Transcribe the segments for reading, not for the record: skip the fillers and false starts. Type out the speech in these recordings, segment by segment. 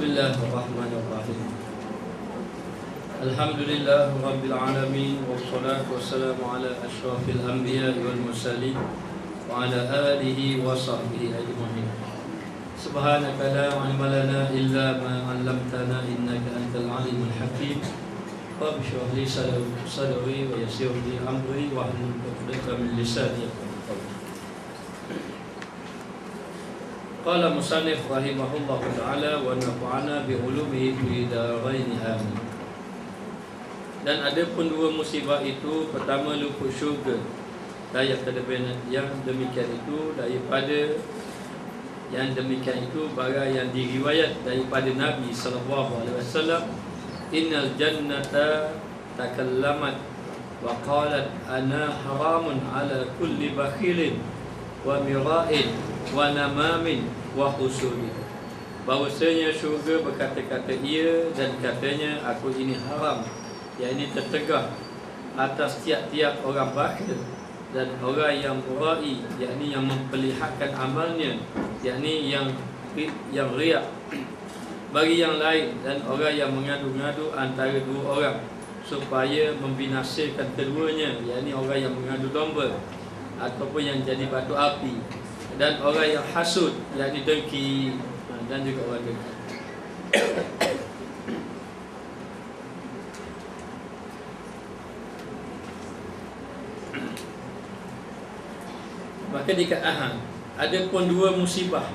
Bismillahirrahmanirrahim. Alhamdulillah Rabbil Alamin. Wassalatu wassalamu ala ashrafil anbiya wal mursalin wa ala alihi wa sahbihi ajma'in. Subhanaka la ilma lana illa ma 'allamtana innaka antal alimul hakim. Rabbi shrah li sadri wa yassir li amri wa hlul 'uqdatam min lisani yafqahu qawli. Qala musannif rahimahullahu ta'ala wa nafa'ana bi ulumihi fi darain amin. Dan ada pun dua musibah itu, pertama luput syurga. Daya terlebih yang demikian itu daripada yang demikian itu barang yang diriwayat daripada Nabi sallallahu alaihi wasallam, innal jannata takallamat wa qalat ana haramun ala kulli bakhilin wa mira'in wa namamin wa husudin. Bahawasanya syurga berkata-kata ia dan katanya aku ini haram, yakni tertegah atas tiap-tiap orang bakhil dan orang yang murai, yakni yang memperlihatkan amalnya, yakni yang riak bagi yang lain, dan orang yang mengadu-ngadu antara dua orang supaya membinasakan keduanya, yakni orang yang mengadu domba ataupun yang jadi batu api, dan orang yang hasud, yakni dengki, dan juga orang dengki. Maka dikatakan ada pun dua musibah,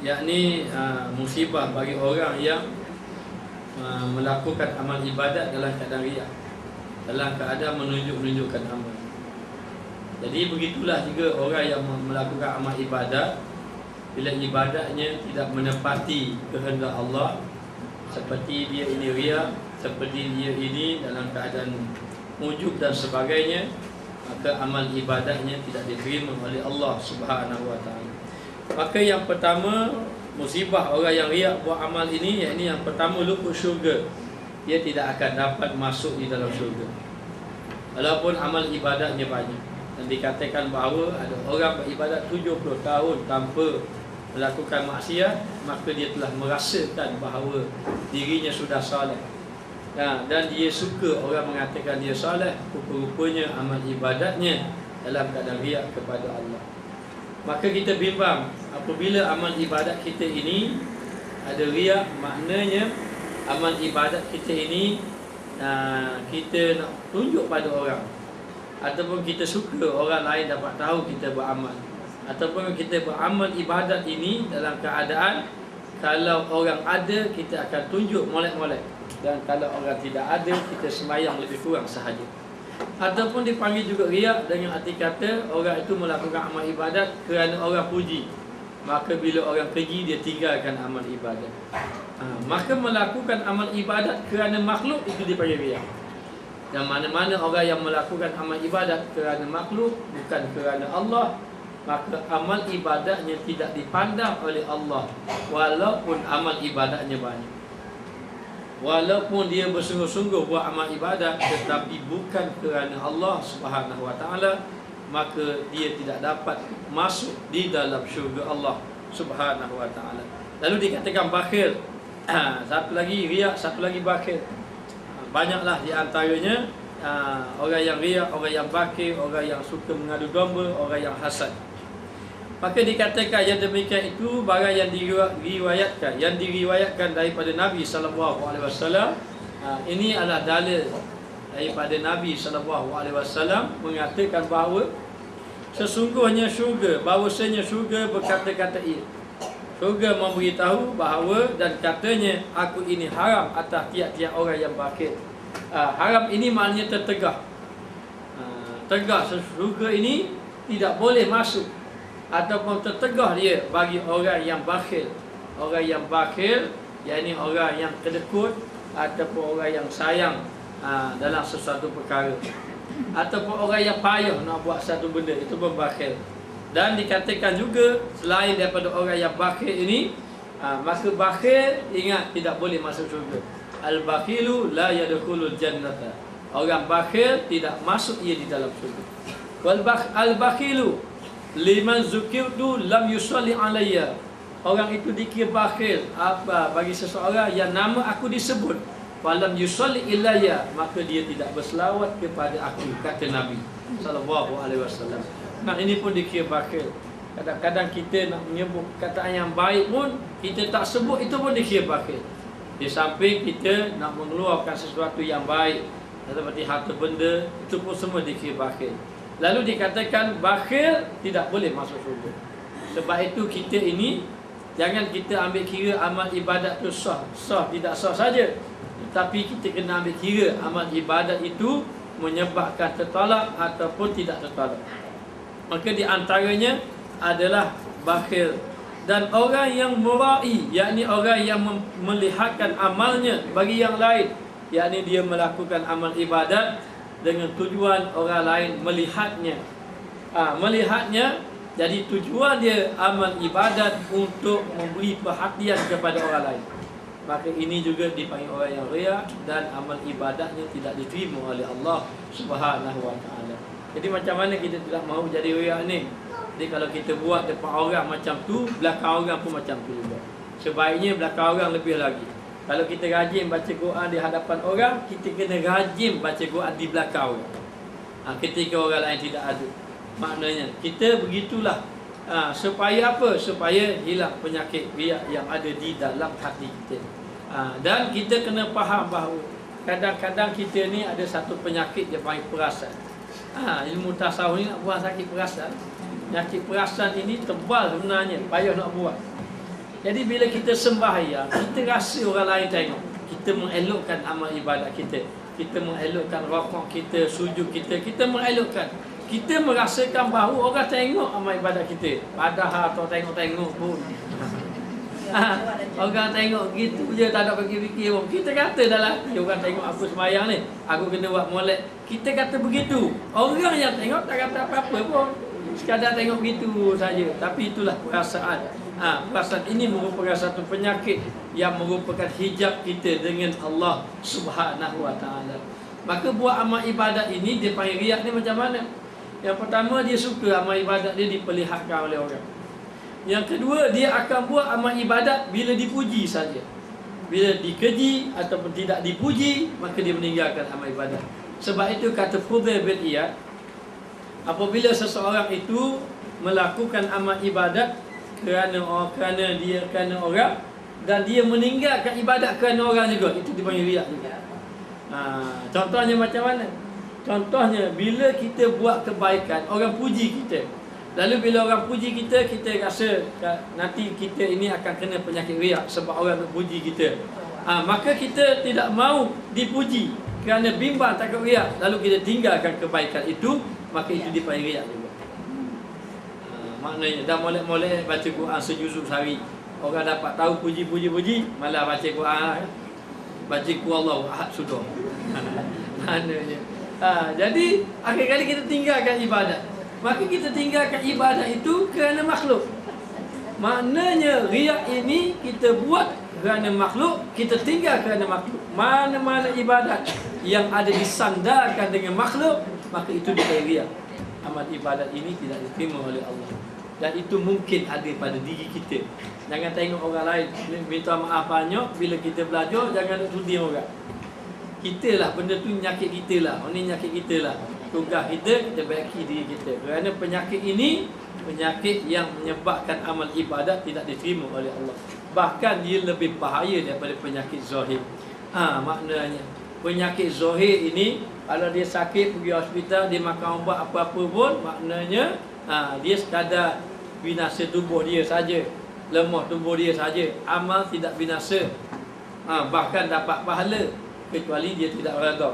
yakni musibah bagi orang yang melakukan amal ibadat dalam keadaan riak, dalam keadaan menunjukkan amal. Jadi begitulah juga orang yang melakukan amal ibadat, bila ibadatnya tidak menepati kehendak Allah, seperti dia ini riak, seperti dia ini dalam keadaan ujub dan sebagainya, maka amal ibadatnya tidak diterima oleh Allah Subhanahu wa taala. Maka yang pertama musibah orang yang riak buat amal ini, yakni yang pertama luput syurga. Dia tidak akan dapat masuk di dalam syurga walaupun amal ibadatnya banyak. Dan dikatakan bahawa ada orang beribadat 70 tahun tanpa melakukan maksiat, maka dia telah merasakan bahawa dirinya sudah soleh. Dan dia suka orang mengatakan dia soleh, rupa-rupanya amal ibadatnya dalam keadaan riak kepada Allah. Maka kita bimbang apabila amal ibadat kita ini ada riak, maknanya amal ibadat kita ini kita nak tunjuk pada orang, ataupun kita suka orang lain dapat tahu kita beramal, ataupun kita beramal ibadat ini dalam keadaan kalau orang ada kita akan tunjuk molek-molek, dan kalau orang tidak ada kita sembahyang lebih kurang sahaja. Ataupun dipanggil juga riak dengan arti kata orang itu melakukan amal ibadat kerana orang puji, maka bila orang keji dia tinggalkan amal ibadat. Maka melakukan amal ibadat kerana makhluk itu dipanggil riak. Dan mana-mana orang yang melakukan amal ibadat kerana makhluk bukan kerana Allah, maka amal ibadatnya tidak dipandang oleh Allah walaupun amal ibadatnya banyak. Walaupun dia bersungguh-sungguh buat amal ibadat tetapi bukan kerana Allah Subhanahu wa taala, maka dia tidak dapat masuk di dalam syurga Allah Subhanahu wa taala. Lalu dikatakan bakhil. Satu lagi riak, satu lagi bakhil. Banyaklah di antaranya orang yang riak, orang yang bakhil, orang yang suka mengadu domba, orang yang hasad. Maka dikatakan yang demikian itu barang yang diriwayatkan daripada Nabi sallallahu alaihi wasallam. Ini adalah dalil daripada Nabi sallallahu alaihi wasallam mengatakan bahawa sesungguhnya syurga, bahawasanya syurga berkata-kata ia. Syurga memberitahu bahawa dan katanya aku ini haram atas tiap-tiap orang yang bakhil. Haram ini maknanya tertegah. Tegah syurga ini tidak boleh masuk ataupun tertegah dia bagi orang yang bakhil. Orang yang bakhil, yakni orang yang kedekut ataupun orang yang sayang dalam sesuatu perkara, ataupun orang yang payah nak buat satu benda, itu pun bakhil. Dan dikatakan juga selain daripada orang yang bakhil ini, maka bakhil ingat tidak boleh masuk syurga. Al-bakhilu la yadkhulul jannata. Orang bakhil tidak masuk ia di dalam syurga. Al-bakhilu liman zukirtu lam yusalli alayya. Orang itu dikira bakhil apa bagi seseorang yang nama aku disebut, falam yusalli ilayya, maka dia tidak berselawat kepada aku, kata Nabi sallallahu alaihi wasallam. Nah, ini pun dikira bakhil. Kadang-kadang kita nak menyebut kataan yang baik pun kita tak sebut, itu pun dikira bakhil. Di samping kita nak mengeluarkan sesuatu yang baik seperti harta benda, itu pun semua dikira bakhil. Lalu dikatakan bakhil tidak boleh masuk syurga. Sebab itu kita ini jangan kita ambil kira amal ibadat itu sah tidak sah saja, tetapi kita kena ambil kira amal ibadat itu menyebabkan tertolak ataupun tidak tertolak. Maka di antaranya adalah bakhil. Dan orang yang murai, yakni orang yang melihatkan amalnya bagi yang lain, yakni dia melakukan amal ibadat dengan tujuan orang lain melihatnya. Melihatnya, jadi tujuan dia amal ibadat untuk memberi perhatian kepada orang lain. Maka ini juga dipanggil orang yang riya, dan amal ibadatnya tidak diterima oleh Allah Subhanahu wa taala. Jadi macam mana kita tidak mahu jadi riya ni? Jadi kalau kita buat depan orang macam tu, belakang orang pun macam tu juga. Sebaiknya belakang orang lebih lagi. Kalau kita rajin baca Quran di hadapan orang, kita kena rajin baca Quran di belakang orang. Ketika orang lain tidak ada. Maknanya kita begitulah. Supaya apa? Supaya hilang penyakit riya yang ada di dalam hati kita. Dan kita kena faham bahawa kadang-kadang kita ni ada satu penyakit yang panggil perasaan. Ilmu tasawuf ni nak buat sakit perasaan. Penyakit perasaan ini tebal sebenarnya, payah nak buat. Jadi bila kita sembahyang, kita rasa orang lain tengok, kita mengelokkan amal ibadat kita, kita mengelokkan rukuk kita, sujud kita, kita mengelokkan. Kita merasakan bahawa orang tengok amal ibadat kita, padahal tak tengok-tengok pun. Orang tengok gitu je, tak ada fikir-fikir pun. Kita kata dalam hati, orang tengok aku sembahyang ni, aku kena buat molek. Kita kata begitu. Orang yang tengok tak kata apa-apa pun, sekadar tengok begitu saja. Tapi itulah perasaan. Perasaan ini merupakan satu penyakit yang merupakan hijab kita dengan Allah Subhanahu wa taala. Maka buat amal ibadat ini, dia panggil riya ni macam mana? Yang pertama, dia suka amal ibadat dia diperlihatkan oleh orang. Yang kedua, dia akan buat amal ibadat bila dipuji saja. Bila dikeji ataupun tidak dipuji, maka dia meninggalkan amal ibadat. Sebab itu kata Fudail bin Iyad, apabila seseorang itu melakukan amal ibadat kerana orang, dan dia meninggalkan ibadat kerana orang juga, itu dipanggil riya juga. Contohnya macam mana? Contohnya bila kita buat kebaikan, orang puji kita. Lalu bila orang puji kita, kita rasa nanti kita ini akan kena penyakit riya sebab orang nak puji kita. Maka kita tidak mahu dipuji kerana bimbang takut riya, lalu kita tinggalkan kebaikan itu, maka itu dipanggil riya juga. Maknanya dah molek-molek baca Quran sejuzuk sehari, orang dapat tahu puji-puji, malah baca Quran, baca Allahu Ahad sudah. Maknanya jadi akhir kali kita tinggalkan ibadat. Maka kita tinggalkan ibadat itu kerana makhluk. Maknanya riya ini kita buat kerana makhluk, kita tinggal kerana makhluk. Mana-mana ibadat yang ada disandarkan dengan makhluk, maka itu dipanggil riya. Amal ibadat ini tidak diterima oleh Allah. Dan itu mungkin ada pada diri kita. Jangan tengok orang lain minta maaf banyak, bila kita belajar jangan nak sudi orang. Kita lah, benda tu nyakit kita lah. Ini nyakit kita lah. Tugas kita baiki diri kita. Kerana penyakit ini penyakit yang menyebabkan amal ibadat tidak diterima oleh Allah. Bahkan dia lebih bahaya daripada penyakit zahir. Maknanya penyakit zahir ini, kalau dia sakit pergi hospital, dia makan ubat apa-apa pun, maknanya dia sekadar binasa tubuh dia saja, lemah tubuh dia saja, amal tidak binasa. Bahkan dapat pahala kecuali dia tidak redha.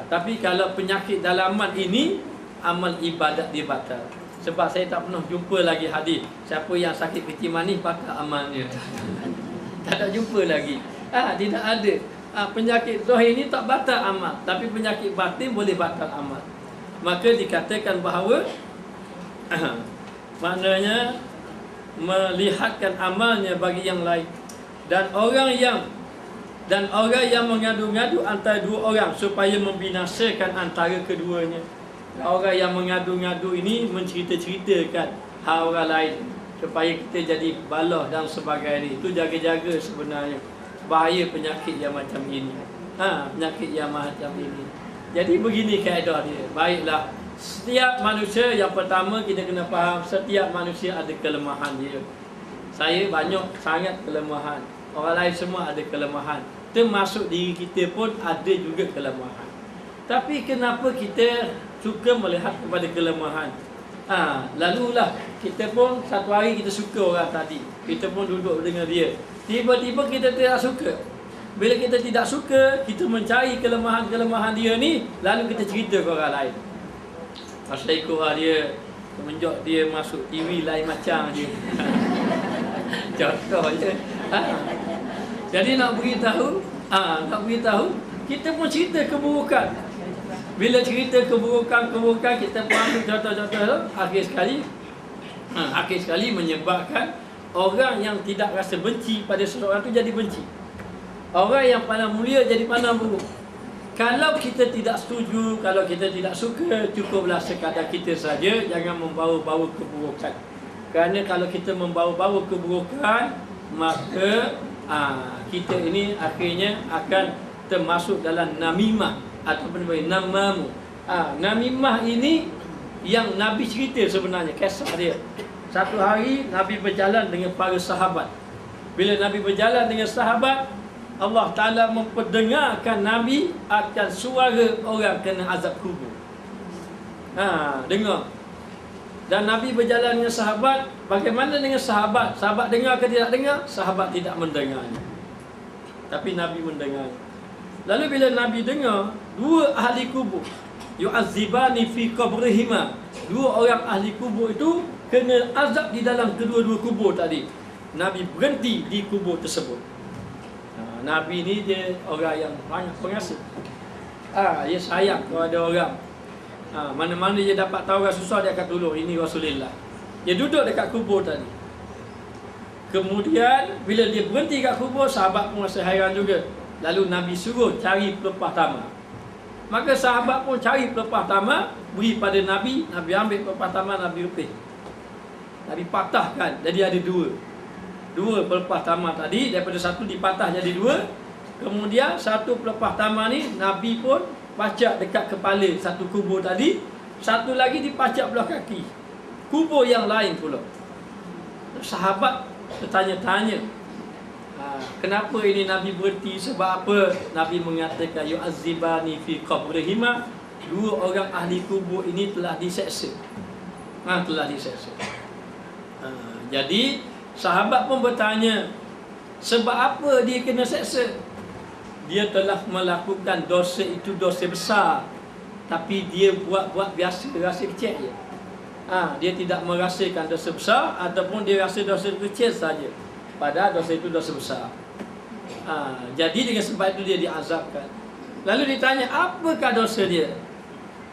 Tapi kalau penyakit dalaman ini, amal ibadat dia batal. Sebab saya tak pernah jumpa lagi hadis siapa yang sakit kecil manis batal amalnya. Tak ada jumpa lagi. Tidak ada. Penyakit zahir ini tak batal amal, tapi penyakit batin boleh batal amal. Maka dikatakan bahawa maknanya melihatkan amalnya bagi yang lain. Dan orang yang mengadu-ngadu antara dua orang supaya membinasakan antara keduanya. orang yang mengadu-ngadu ini mencerita-ceritakan hal orang lain supaya kita jadi balah dan sebagainya. Itu jaga-jaga sebenarnya bahaya penyakit yang macam ini. Penyakit yang macam ini. Jadi begini kaedah dia. Baiklah, setiap manusia, yang pertama kita kena faham, setiap manusia ada kelemahan dia. Saya banyak sangat kelemahan. Orang lain semua ada kelemahan. Termasuk diri kita pun ada juga kelemahan. Tapi kenapa kita suka melihat kepada kelemahan? Lalulah kita pun satu hari kita suka orang tadi. Kita pun duduk dengan dia. Tiba-tiba kita tidak suka. Bila kita tidak suka, kita mencari kelemahan-kelemahan dia ni, lalu kita cerita ke orang lain. Masa ikut dia, semenjak dia masuk TV lain macam je. Contoh je. Jadi nak beritahu, kita pun cerita keburukan. Bila cerita keburukan, kita pun ambil contoh-contoh, akhir sekali menyebabkan orang yang tidak rasa benci pada seseorang tu jadi benci. Orang yang pandang mulia jadi pandang buruk. Kalau kita tidak setuju, kalau kita tidak suka, cukuplah sekadar kita saja, jangan membawa-bawa keburukan. Kerana kalau kita membawa-bawa keburukan, maka kita ini akhirnya akan termasuk dalam namimah ataupun namamu. Namimah ini yang Nabi cerita sebenarnya, kisah dia. Satu hari Nabi berjalan dengan para sahabat. Bila Nabi berjalan dengan sahabat, Allah Ta'ala memperdengarkan Nabi akan suara orang kena azab kubur. Dengar. Dan Nabi berjalan dengan sahabat. Bagaimana dengan sahabat? Sahabat dengar ke tidak dengar? Sahabat tidak mendengarnya. Tapi Nabi mendengar. Lalu bila Nabi dengar, dua ahli kubur yu'azzibani fi qabrihima. Dua orang ahli kubur itu kena azab di dalam kedua-dua kubur tadi. Nabi berhenti di kubur tersebut. Nabi ni dia orang yang banyak pengasih. Dia sayang kepada orang. Mana-mana dia dapat tahu orang susah, dia akan tolong. Ini Rasulullah. Dia duduk dekat kubur tadi. Kemudian bila dia berhenti kat kubur, sahabat pun rasa hairan juga. Lalu Nabi suruh cari pelepah tamar. Maka sahabat pun cari pelepah tamar, beri pada Nabi. Nabi ambil pelepah tamar, Nabi repih. Nabi patahkan, jadi ada dua pelepah tamar tadi. Daripada satu dipatah jadi dua. Kemudian satu pelepah tamar ni Nabi pun pacak dekat kepala satu kubur tadi. Satu lagi dipacak belah kaki kubur yang lain pula. Sahabat bertanya-tanya, kenapa ini Nabi berhenti? Sebab apa? Nabi mengatakan yu'azzibani fi qabrihima. Dua orang ahli kubur ini telah diseksa. Jadi sahabat pun bertanya, sebab apa dia kena seksa? Dia telah melakukan dosa itu, dosa besar. Tapi dia buat biasa, rasa kecil je. Dia tidak merasakan dosa besar, ataupun dia rasa dosa kecil saja, padahal dosa itu dosa besar. Jadi dengan sebab itu dia diazabkan. Lalu ditanya, apakah dosa dia?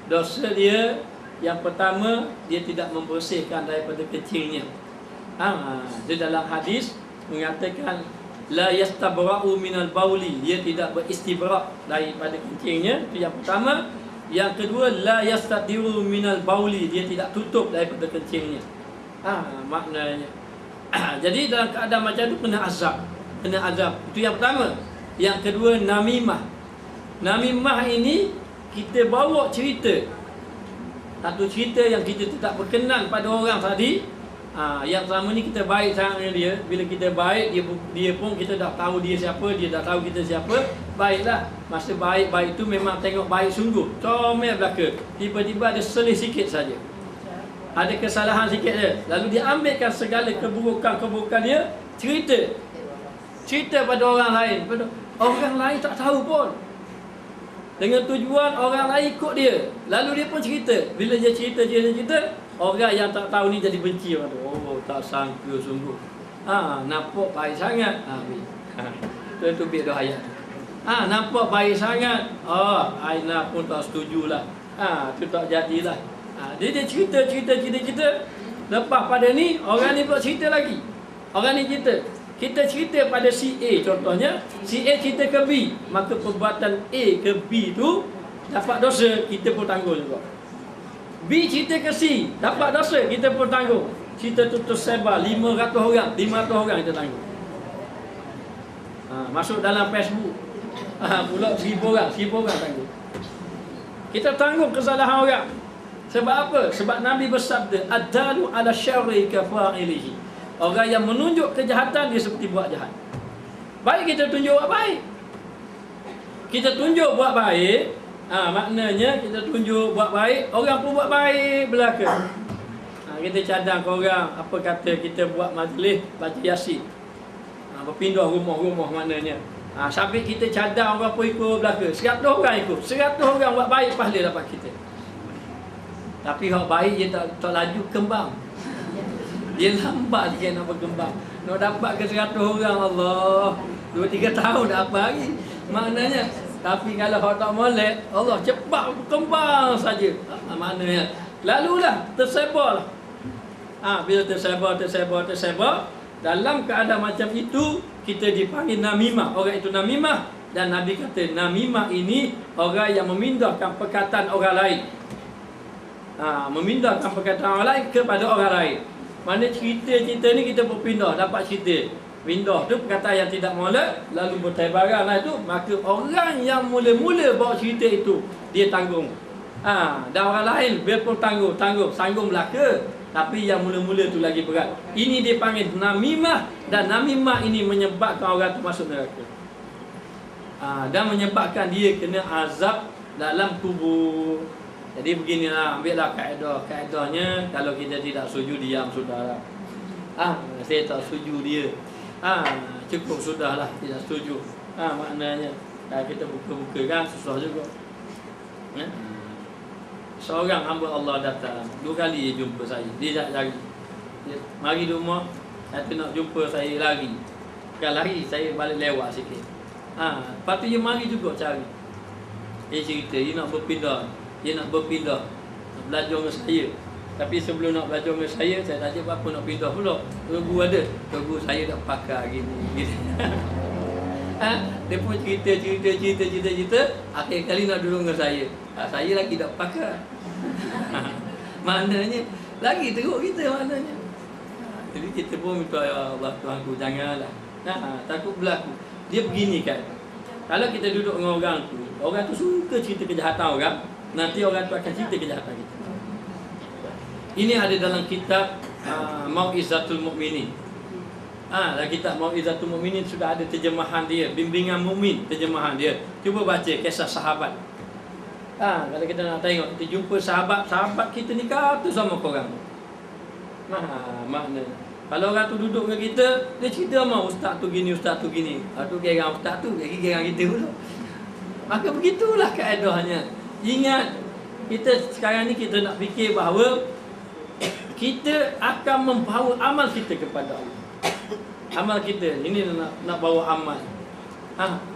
Dosa dia yang pertama, dia tidak membersihkan daripada kecilnya. Di dalam hadis mengatakan la yastabra'u minal bauli, dia tidak beristibra' daripada kencingnya. Itu yang pertama. Yang kedua, la yastadiru minal bauli, dia tidak tutup daripada kencingnya. Maknanya jadi dalam keadaan macam itu kena azab. Itu yang pertama. Yang kedua, namimah. Namimah ini kita bawa cerita, satu cerita yang kita tidak berkenan pada orang tadi. Yang selama ni kita baik sangat dengan dia. Bila kita baik, dia pun kita dah tahu dia siapa, dia dah tahu kita siapa. Baiklah. Masa baik-baik itu memang tengok baik sungguh, comel belaka. Tiba-tiba ada selih sikit saja, ada kesalahan sikit je. Lalu dia ambilkan segala keburukan dia, cerita pada orang lain. Orang lain tak tahu pun, dengan tujuan orang lain ikut dia. Lalu dia pun cerita. Bila dia cerita, orang yang tak tahu ni jadi benci orang tu. Oh, tak sangka sungguh. Nampak baik sangat. Itu biar dah ayat. Nampak baik sangat. Aina pun tak setujulah. Tu tak jadilah. Dia cerita. Lepas pada ni, orang ni pula cerita lagi. Orang ni cerita. Kita cerita pada si A contohnya, si A cerita ke B, maka perbuatan A ke B tu dapat dosa, kita pun tanggung juga. B cerita ke C, dapat dosa, kita pun tanggung. Cerita tu tersebar 500 orang, 500 orang kita tanggung. Masuk dalam Facebook, pula 1000 orang tanggung. Kita tanggung kesalahan orang. Sebab apa? Sebab Nabi bersabda, ad-dalu ala syarri kafa'ilihi. Orang yang menunjuk kejahatan, dia seperti buat jahat. Baik kita tunjuk buat baik. Kita tunjuk buat baik, maknanya kita tunjuk buat baik, orang pun buat baik belaka. Kita cadang ke orang, apa kata kita buat majlis baca Yasin, berpindah rumah-rumah maknanya. Sambil kita cadang, orang pun ikut belaka. 100 orang ikut, 100 orang buat baik, pahala dapat kita. Tapi orang baik dia tak laju kembang. Dia lambat dia nak berkembang. Nak dapat ke 100 orang, Allah 2-3 tahun dah apa lagi. Maknanya, tapi kalau orang tak molek, Allah cepat berkembang saja. Maknanya, lalulah, tersebarlah. Bila tersebar, dalam keadaan macam itu, kita dipanggil namimah. Orang itu namimah. Dan Nabi kata, namimah ini orang yang memindahkan perkataan orang lain. Memindahkan perkataan orang lain kepada orang lain. Mana cerita-cerita ni kita berpindah, dapat cerita. Pindah tu perkataan yang tidak molek, lalu bertebaran lah itu. Maka orang yang mula-mula bawa cerita itu, dia tanggung. Dan orang lain, dia pun tanggung, sanggung belaka. Tapi yang mula-mula tu lagi berat. Ini dipanggil namimah. Dan namimah ini menyebabkan orang tu masuk neraka. Dan menyebabkan dia kena azab dalam kubur. Jadi beginilah, ambillah kaedahnya. Kalau kita tidak setuju, diam sudahlah. Saya tak setuju dia. Cukup sudahlah, tidak setuju. Maknanya kita buka-buka kan susah juga. Seorang hamba Allah datang, 2 kali dia jumpa saya. Dia lari. Dia mari di rumah, kata nak jumpa saya, lari. Bukan lari, saya balik lewat sikit. Lepas tu dia mari juga cari. Dia cerita, dia nak berpindah, nak belajar dengan saya. Tapi sebelum nak belajar dengan saya tak ada apa nak pindah pula. Guru ada, guru saya dah pakar gini. Dia pun cerita. Akhir kali nak duduk dengan saya. Saya lagi dah pakar. Maknanya lagi teruk kita maknanya. Jadi kita pun minta, ya Allah Tuhanku, janganlah. Takut berlaku. Dia begini kan. Kalau kita duduk dengan orang tu suka cerita kejahatan orang, nanti orang tu akan cerita kejahatan kita. Ini ada dalam kitab Mau'izatul Mu'minin. Dalam kitab Mau'izatul Mu'minin sudah ada terjemahan dia, bimbingan mukmin, terjemahan dia. Cuba baca kisah sahabat. Kalau kita nak tengok, kita jumpa sahabat kita ni kata sama korang. Makna kalau orang tu duduk dengan kita, dia cerita sama ustaz tu gini. Tu gerang ustaz tu, lagi gerang kita pula. Maka begitulah kaedahnya. Ingat, kita sekarang ni kita nak fikir bahawa kita akan membawa amal kita kepada Allah. Amal kita ini nak bawa amal.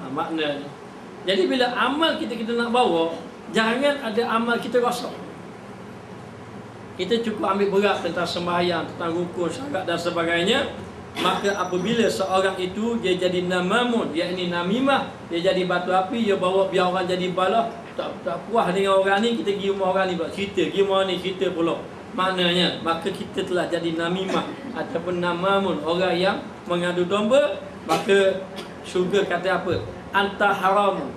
Maknanya. Jadi bila amal kita nak bawa, jangan ada amal kita rosak. Kita cukup ambil berat tentang sembahyang, tentang rukun, syarat dan sebagainya. Maka apabila seorang itu dia jadi namamun, yakni namimah, dia jadi batu api, dia bawa biar orang jadi balah, tak puas dengan orang ni, kita pergi rumah orang ni buat cerita, pergi rumah ni cerita pula. Maknanya, maka kita telah jadi namimah ataupun namamun, orang yang mengadu domba. Maka syurga kata apa? Anta haram.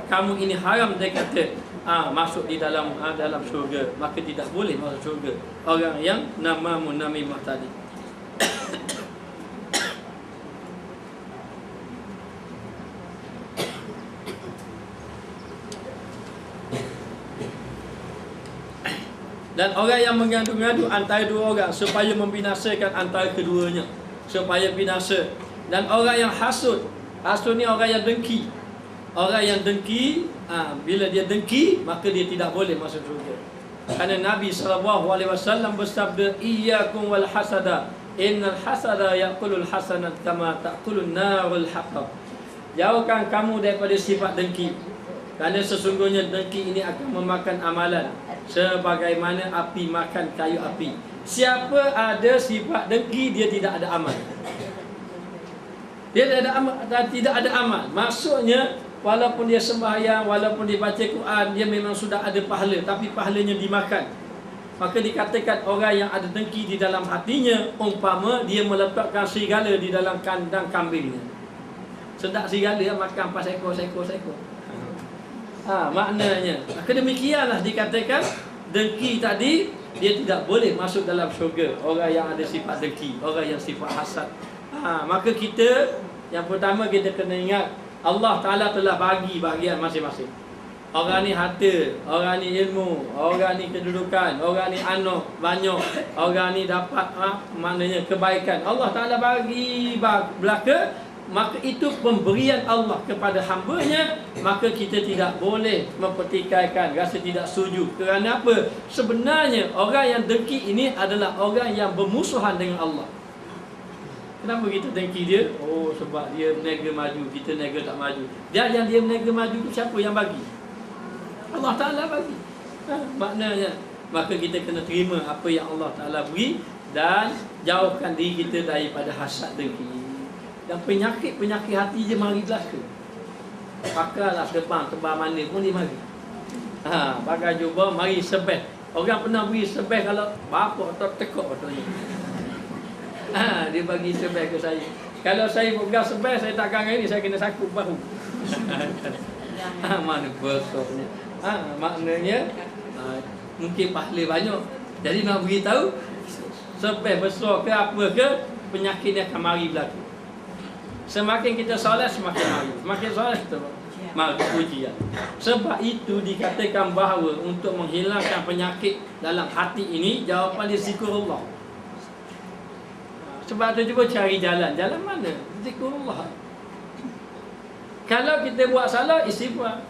Kamu ini haram, dia kata. Masuk di dalam syurga. Maka tidak boleh masuk syurga orang yang namamun, namimah tadi. Dan orang yang mengadu-ngadu antara dua orang supaya membinasakan antara keduanya, supaya binasa. Dan orang yang hasud ni orang yang dengki. Orang yang dengki, bila dia dengki, maka dia tidak boleh masuk syurga. Kerana Nabi SAW bersabda, iyyakum wal hasada, innal hasada yaqulul hasanat kama taqulun narul hatab. Jauhkan kamu daripada sifat dengki, kerana sesungguhnya dengki ini akan memakan amalan sebagaimana api makan kayu api. Siapa ada sifat dengki, dia tidak ada amal. Dia tidak ada amal. Maksudnya walaupun dia sembahyang, walaupun dia baca Quran, dia memang sudah ada pahala, tapi pahalanya dimakan. Maka dikatakan orang yang ada dengki di dalam hatinya, umpama dia meletakkan serigala di dalam kandang kambingnya. Sedap serigala makan 4 ekor. Maknanya kedemikianlah dikatakan dengki tadi, dia tidak boleh masuk dalam syurga. Orang yang ada sifat dengki, orang yang sifat hasad. Maka kita, yang pertama kita kena ingat, Allah Ta'ala telah bagi bahagian masing-masing. Orang ni harta, orang ni ilmu, orang ni kedudukan, orang ni anak banyak, orang ni dapat maknanya kebaikan. Allah Ta'ala bagi belaka. Maka itu pemberian Allah kepada hamba-Nya. Maka kita tidak boleh mempertikaikan, rasa tidak setuju. Kerana apa? Sebenarnya orang yang dengki ini adalah orang yang bermusuhan dengan Allah. Kenapa kita dengki dia? Oh, sebab dia berniaga maju, kita niaga tak maju. Dia berniaga maju tu siapa yang bagi? Allah Ta'ala bagi. Maknanya, maka kita kena terima apa yang Allah Ta'ala beri dan jauhkan diri kita daripada hasad dengki. Dan penyakit-penyakit hati je mari belaka. Pakarlah tebang mana pun dia mari. Pakai jubah, mari sebeh. Orang pernah beri sebeh kalau bapak atau tekuk katanya. Dia bagi sebeh ke saya. Kalau saya pegang sebeh, saya takkan hari ni, saya kena sakut bahu. Mana besoknya. Maknanya mungkin pahala banyak. Jadi nak beritahu sebeh besar ke apa ke, penyakitnya akan mari belaka. Semakin kita solat, semakin mari. Semakin solat kita mari pujian. Sebab itu dikatakan bahawa untuk menghilangkan penyakit dalam hati ini, jawapan dia zikrullah. Sebab tu cuba cari jalan. Jalan mana? Zikrullah. Kalau kita buat salah, istighfar.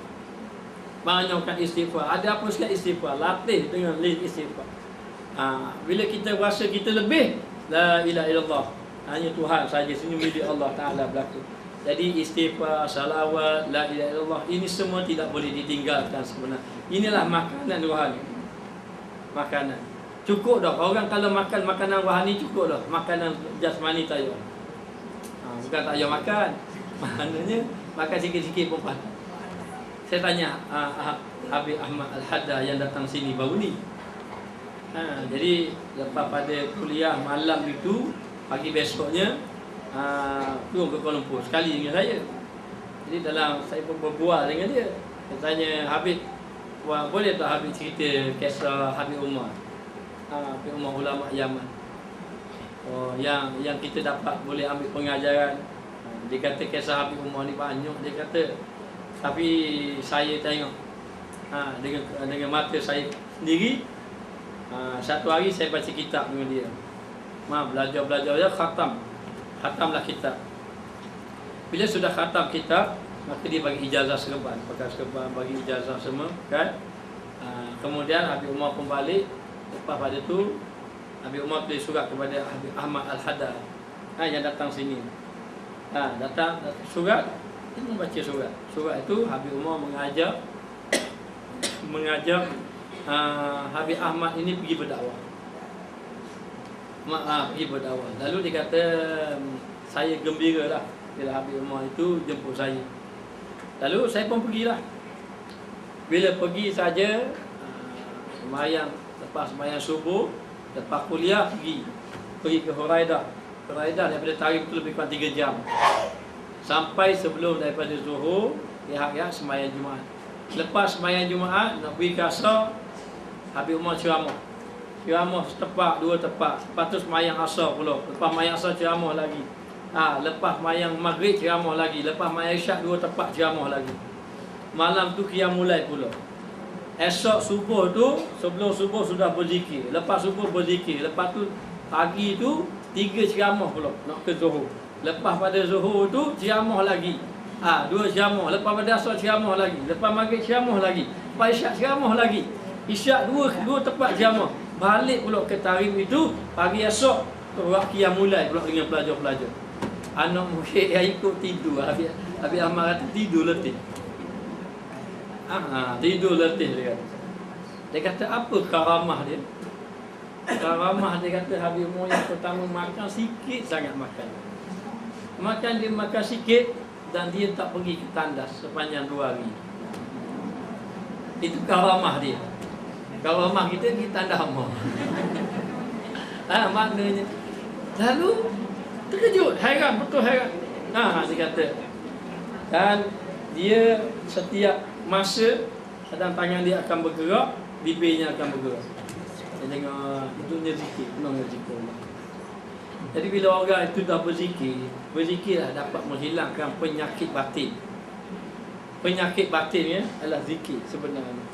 Banyakkan istighfar. Ada apa sekali istighfar? Latih dengan list istighfar. Bila kita rasa kita lebih, la ilaha illallah, hanya Tuhan saja, senyum milik Allah Ta'ala berlaku. Jadi istighfar, salawat, la ilaha illallah, ini semua tidak boleh ditinggalkan sebenarnya. Inilah makanan rohani. Makanan cukup dah. Orang kalau makan makanan rohani cukup dah. Makanan jasmani tak payah. Bukan tak payah makan, maknanya makan sikit-sikit pun faham. Saya tanya Habib Ahmad Al-Haddad yang datang sini baru ni. Jadi lepas pada kuliah malam itu, pagi besoknya turun ke Kuala Lumpur sekali dengan saya. Jadi dalam saya pun berbual dengan dia. Saya tanya, Habib, boleh tak Habib cerita kisah Habib Umar? Habib Umar ulama Yaman. Yang kita dapat boleh ambil pengajaran. Dia kata kisah Habib Umar ni banyak, dia kata. Tapi saya tengok dengan mata saya sendiri. Satu hari saya baca kitab dengan dia. Belajar khatamlah kitab. Bila sudah khatam kitab, maka dia bagi ijazah serban, pakai serban, bagi ijazah semua kan. Kemudian Habib Umar pun balik. Lepas pada tu Habib Umar tulis surat kepada Habib Ahmad Al-Haddad yang datang sini. Datang surat, dia membaca surat. Surat itu Habib Umar mengajak Habib Ahmad ini pergi berdakwah. Pergi berdakwah. Lalu dia kata, saya gembira lah bila Habib Umar itu jemput saya. Lalu saya pun pergilah. Bila pergi saja, lepas sembahyang subuh, lepas kuliah pergi ke Huraidah. Huraidah daripada Tarim itu lebih kurang 3 jam. Sampai sebelum daripada Zuhur, pihak-pihak sembahyang Jumaat. Lepas sembahyang Jumaat, nak pergi ke Asar, Habib Umar ceramah setepak, 2 tepak. Lepas tu sembahyang Asar pula. Lepas sembahyang Asar ceramah lagi. Lepas sembahyang Maghrib ceramah lagi. Lepas sembahyang Isyak 2 tepak ceramah lagi. Malam tu qiyamul pula. Esok subuh tu, sebelum subuh sudah berzikir. Lepas subuh berzikir. Lepas tu pagi tu 3 ceramah pula nak ke Zuhur. Lepas pada Zuhur tu ceramah lagi. 2 ceramah. Lepas pada Asar ceramah lagi. Lepas Maghrib ceramah lagi. Lepas Isyak ceramah lagi. Isyak 2 tepat ceramah. Balik pula ke Tarim itu, pagi esok qiyamul pula dengan pelajar-pelajar. Anak murid yang ikut tidur. Habib Ahmad kata tidur letih. Tidur letih dia kata. Dia kata apa karamah dia? Karamah dia kata Habib Umar yang pertama makan sikit sangat makan. Dia makan sikit, dan dia tak pergi ke tandas sepanjang 2 hari. Itu karamah dia. Karamah kita pergi tandas hama. Maknanya. Lalu terkejut, heran, betul heran. Dia kata. Dan dia setiap masa kadang tangan dia akan bergerak, bibirnya akan bergerak. Dia tengok itu zikir, penuh zikir Allah. Jadi bila orang itu dah berzikirlah dapat menghilangkan penyakit batin. Penyakit batin adalah zikir sebenarnya.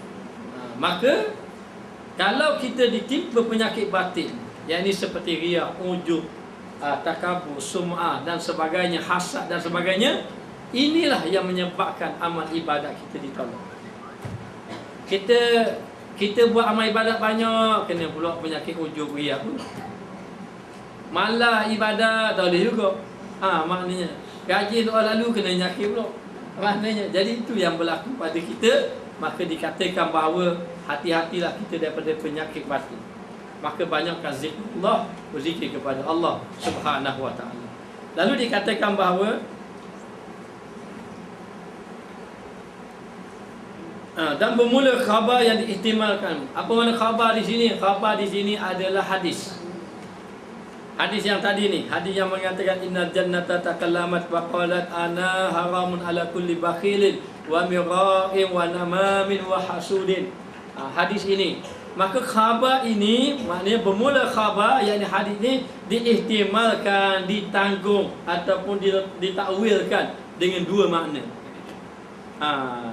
Maka kalau kita ditimpa penyakit batin, yakni seperti riya, ujub, takabur, sum'ah dan sebagainya, hasad dan sebagainya, inilah yang menyebabkan amal ibadat kita ditolak. Kita buat amal ibadat banyak, kena pula penyakit ujub, riya pula. Malah ibadat tak boleh juga. Maknanya gaji doa lalu kena nyakit pula. Maknanya jadi itu yang berlaku pada kita. Maka dikatakan bahawa hati-hatilah kita daripada penyakit batin. Maka banyakkan zikrullah, berzikir kepada Allah Subhanahu wa ta'ala. Lalu dikatakan bahawa dan bermula khabar yang diihtimalkan. Apa makna khabar di sini? Khabar di sini adalah hadis. Hadis yang tadi ni, hadis yang mengatakan innal jannata takallamat wa qalat ana haramun ala kulli bakhilin wa mira'in wa namamin wa hasudin. Hadis ini. Maka khabar ini maknanya bermula khabar, yakni hadis ini diihtimalkan, ditanggung ataupun ditakwilkan dengan 2 makna.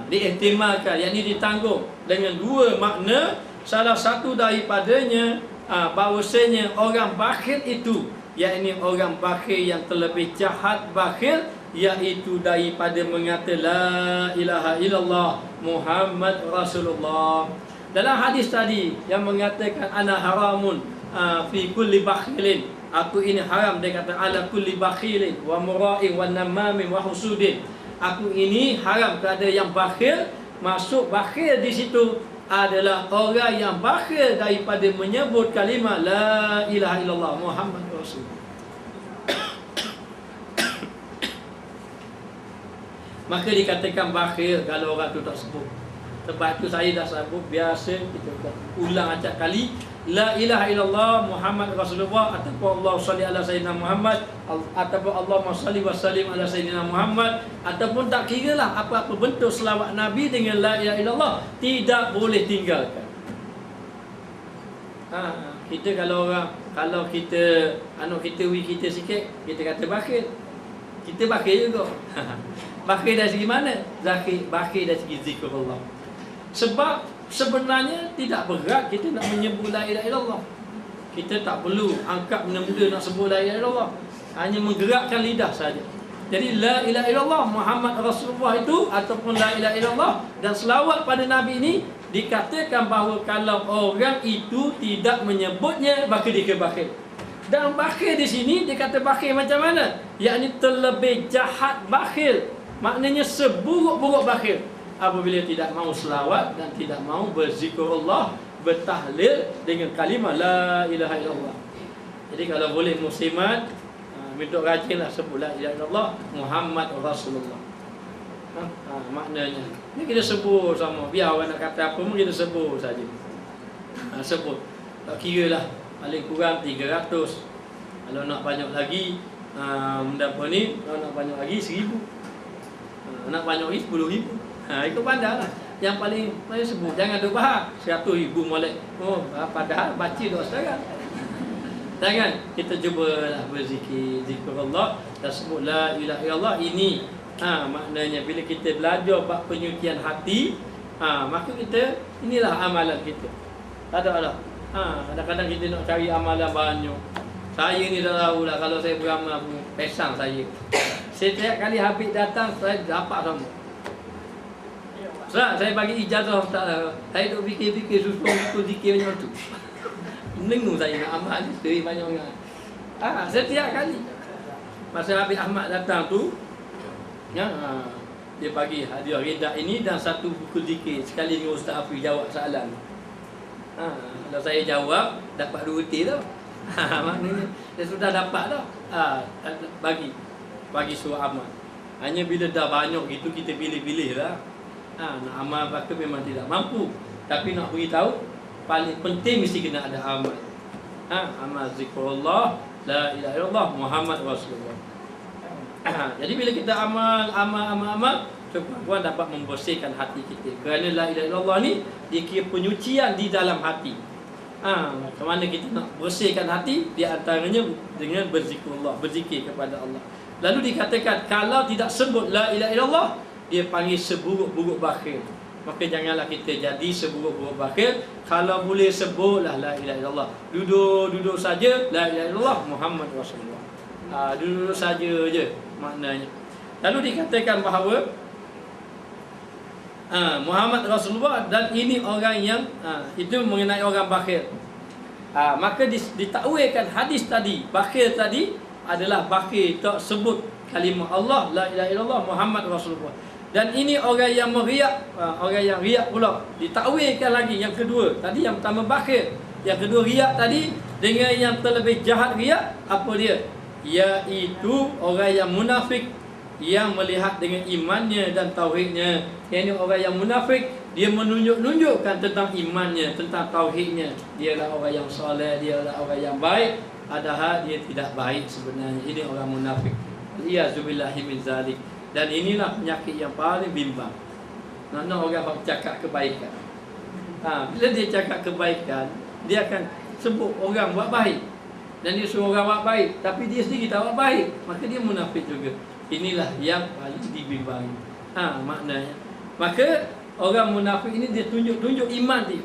Diihtimalkan, yakni ditanggung dengan 2 makna. Salah satu daripadanya bahawasanya orang bakhil itu, yakni orang bakhil yang terlebih jahat bakhil, iaitu daripada mengata la ilaha illallah Muhammad Rasulullah. Dalam hadis tadi yang mengatakan ana haramun fi kulli bakhilin, aku ini haram, dia kata ala kulli bakhilin wa mura'in wa namamin wa husudin, aku ini haram kepada yang bakhil. Masuk bakhil di situ adalah orang yang bakhil daripada menyebut kalimah la ilaha illallah Muhammad Rasulullah. Maka dikatakan bakhil kalau orang tu tak sebut. Sebab itu saya dah sebut, biasa kita ulang acak kali la ilaha illallah Muhammad Rasulullah, ataupun Allah salli ala sayyidina Muhammad, ataupun Allahumma salli wa sallim ala sayyidina Muhammad, ataupun tak kira lah apa-apa bentuk selawat Nabi dengan la ilaha illallah, tidak boleh tinggalkan. Kita kalau kita kita sikit, kita kata bakhil. Kita bakhil juga. Bakhil dari segi mana? Bakhil dari segi zikrullah. Sebab sebenarnya tidak berat kita nak menyebut la ilaha illallah. Kita tak perlu angkat benda-benda nak sebut la ilaha illallah. Hanya menggerakkan lidah saja. Jadi la ilaha illallah Muhammad Rasulullah itu, ataupun la ilaha illallah dan selawat pada Nabi ini, dikatakan bahawa kalau orang itu tidak menyebutnya, maka dia bakhil. Dan bakhil di sini dia kata bakhil macam mana? Yakni terlebih jahat bakhil. Maknanya seburuk-buruk bakhil. Apabila tidak mau selawat dan tidak mau berzikrullah, bertahlil dengan kalimah la ilaha illallah. Jadi kalau boleh muslimat, minta rajinlah sebut la ilaha illallah Muhammad Rasulullah. Maknanya ni kita sebut sama, biar orang nak kata apa pun kita sebut saja. Sebut. Tak kira lah, paling kurang 300. Kalau nak banyak lagi, mendapat ni, kalau nak banyak lagi 1000. Nak banyak lagi 10,000. Ikut pandang lah. Yang paling sebut, jangan duk bahas 100,000 molek. Padahal baca doa sekarang. Jangan, kita cubalah berzikir, zikrullah dan sebut la ilaha illallah. Ini maknanya bila kita belajar bab penyucian hati, maka kita, inilah amalan kita. Tak ada lah. Kadang-kadang kita nak cari amalan banyak. Saya ni dah tahu lah, kalau saya beramal pun pesang saya. Setiap kali Habib datang, saya dapat sama. Ustaz, saya bagi ijazah Ustaz lah. Saya duk fikir-fikir susun itu zikir macam tu. Menengung saya nak amal ni banyak sangat. Setiap kali masa Habib Ahmad datang tu, dia bagi hadiah rida ini dan satu buku zikir. Sekali dengan Ustaz Afi jawab soalan. Kalau saya jawab, dapat 2 T tau. Maknanya dia sudah dapat tau. Bagi surah amal. Hanya bila dah banyak gitu kita pilih-pilih lah. Nak amal pakai memang tidak mampu. Tapi nak beritahu, paling penting mesti kena ada amal. Amal zikrullah, la ilaha illallah, Muhammad Rasulullah. Jadi bila kita amal, tuan dapat membersihkan hati kita. Kerana la ilaha illallah ni dikira penyucian di dalam hati. Macam mana kita nak bersihkan hati? Di antaranya dengan berzikrullah, berzikir kepada Allah. Lalu dikatakan kalau tidak sebut la ilaha illallah, dia panggil seburuk-buruk bakhil. Maka janganlah kita jadi seburuk-buruk bakhil. Kalau boleh sebutlah la ilaha illallah. Duduk saja la ilaha illallah Muhammad Rasulullah. Duduk saja je maknanya. Lalu dikatakan bahawa Muhammad Rasulullah, dan ini orang yang itu mengenai orang bakhil. Maka ditakwilkan hadis tadi, bakhil tadi adalah bakhil tak sebut kalimah Allah la ilaha illallah Muhammad Rasulullah. Dan ini orang yang meriak, orang yang riak pula. Ditakwilkan lagi yang kedua. Tadi yang pertama bakhil, yang kedua riak tadi. Dengan yang terlebih jahat riak, apa dia? Iaitu orang yang munafik, yang melihat dengan imannya dan tauhidnya. Yang ini orang yang munafik, dia menunjukkan tentang imannya, tentang tauhidnya. Dia adalah orang yang soleh, dia adalah orang yang baik, padahal dia tidak baik sebenarnya. Ini orang munafik. Iyazubillahi min zalik. Dan inilah penyakit yang paling bimbang. Nak orang cakap kebaikan. Bila dia cakap kebaikan, dia akan sebut orang buat baik. Dan dia suruh orang buat baik, tapi dia sendiri tak buat baik. Maka dia munafik juga. Inilah yang paling dibimbangi. Maknanya. Maka orang munafik ini dia tunjuk iman dia.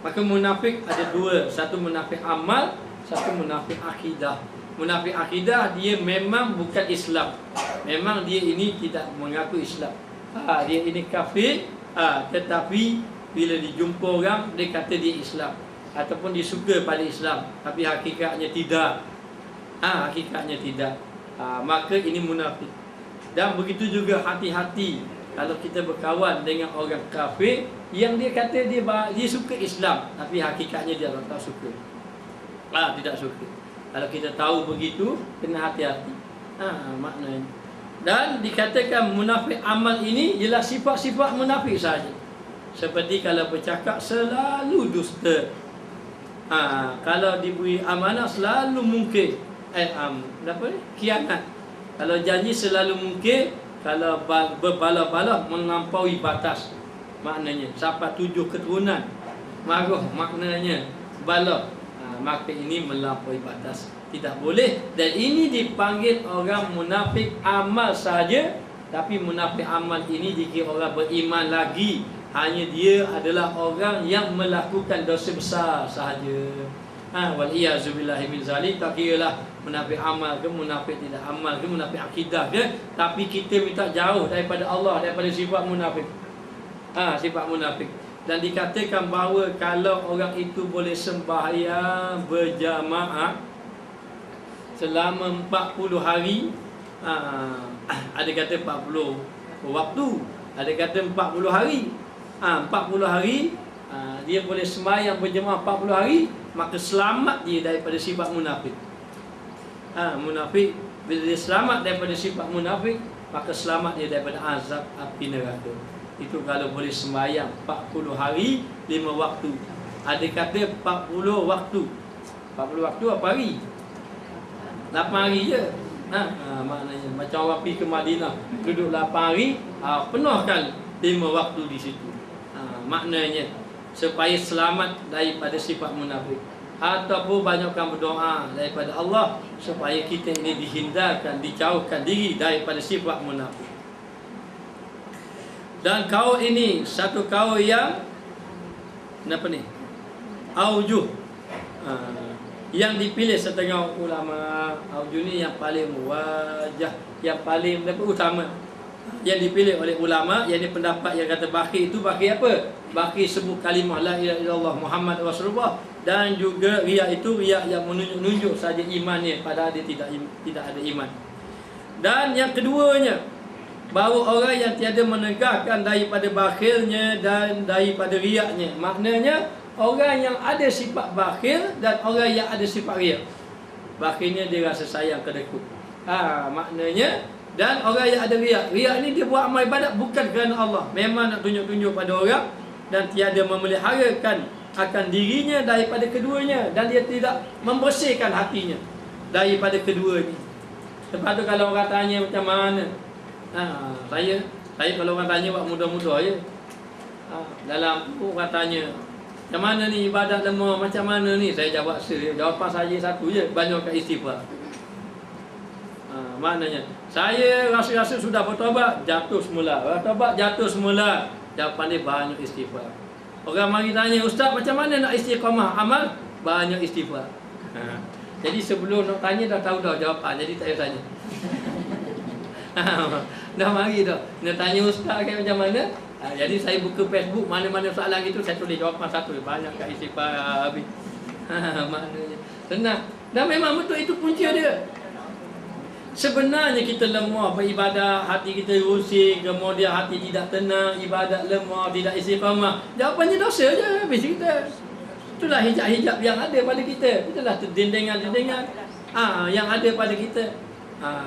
Maka munafik ada dua. Satu munafik amal, satu munafik akidah. Munafik akidah dia memang bukan Islam. Memang dia ini tidak mengaku Islam. Dia ini kafir, tetapi bila dijumpa orang dia kata dia Islam, ataupun dia suka pada Islam, tapi hakikatnya tidak. Hakikatnya tidak. Maka ini munafik. Dan begitu juga hati-hati kalau kita berkawan dengan orang kafir yang dia kata dia suka Islam, tapi hakikatnya dia tak suka. Tidak suka. Kalau kita tahu begitu, kena hati-hati. Maknanya. Dan dikatakan munafik amal ini ialah sifat-sifat munafik saja. Seperti kalau bercakap selalu dusta. Kalau diberi amanah selalu mungkir. Khianat. Kalau janji selalu mungkir. Kalau berbalah-balah melampaui batas. Maknanya sampai 7 keturunan marah, maknanya bala. Maka ini melampaui batas, tidak boleh. Dan ini dipanggil orang munafik amal saja. Tapi munafik amal ini dikira orang beriman lagi, hanya dia adalah orang yang melakukan dosa besar sahaja. Waliyazubillahi min zalik. Tak kiralah munafik amal ke, munafik tidak amal ke, munafik akidah ke, tapi kita minta jauh daripada Allah, daripada sifat munafik. Sifat munafik. Dan dikatakan bahawa kalau orang itu boleh sembahyang berjamaah selama 40 hari, ada kata 40 waktu, ada kata 40 hari. 40 hari dia boleh sembahyang berjamaah 40 hari, maka selamat dia daripada sifat munafik. Munafik bila dia selamat daripada sifat munafik, maka selamat dia daripada azab api neraka. Itu kalau boleh sembahyang 40 hari 5 waktu. Ada kata 40 waktu. 40 waktu apa hari? 8 hari je. Maknanya macam orang pergi ke Madinah, duduk 8 hari, penuhkan 5 waktu di situ. Maknanya supaya selamat daripada sifat munafik. Ataupun banyakkan berdoa daripada Allah supaya kita ini dihindarkan, dijauhkan diri daripada sifat munafik. Dan kaum ini satu kaum yang aujuh, yang dipilih setengah ulama. Aujuh ni yang paling wajah, yang paling utama, yang dipilih oleh ulama. Yang ini pendapat yang kata bakhil itu bakhil apa? Bakhil sebut kalimah la ilaha illallah Muhammad Rasulullah. Dan juga riak itu riak yang menunjuk saja imannya, padahal dia tidak ada iman. Dan yang keduanya, bahawa orang yang tiada menegakkan daripada bakhilnya dan daripada riaknya. Maknanya orang yang ada sifat bakhil dan orang yang ada sifat riak. Bakhilnya dia rasa sayang kedekut. Maknanya Dan orang yang ada riak, riak ni dia buat amal ibadat bukan kerana Allah, memang nak tunjuk-tunjuk pada orang, dan tiada memeliharakan akan dirinya daripada keduanya, dan dia tidak membersihkan hatinya daripada keduanya. Lepas tu kalau orang tanya macam mana, saya kalau orang tanya buat mudah-mudah je. Dalam tu orang tanya, macam mana ni ibadat lemah, macam mana ni? Saya jawab jawapan saya satu je, banyakkan istighfar. Maknanya saya rasa-rasa sudah bertaubat, jatuh semula. Bertaubat, jatuh semula. Jawapan dia banyak istighfar. Orang mari tanya, Ustaz macam mana nak istiqamah amal? Banyak istighfar. Jadi sebelum nak tanya dah tahu dah jawapan, jadi tak payah tanya. Dah mari dah nak tanya Ustaz kan macam mana. Jadi saya buka Facebook, mana-mana soalan gitu saya tulis jawapan satu, banyak kat istighfar habis. Maknanya senang. Dan memang betul itu punca dia. Sebenarnya kita lemah beribadah, hati kita rusing, kemudian hati tidak tenang, ibadat lemah, tidak istiqamah. Jawapannya dosa je habis kita. Itulah hijab-hijab yang ada pada kita. Itulah dendengan-dendengan yang ada pada kita.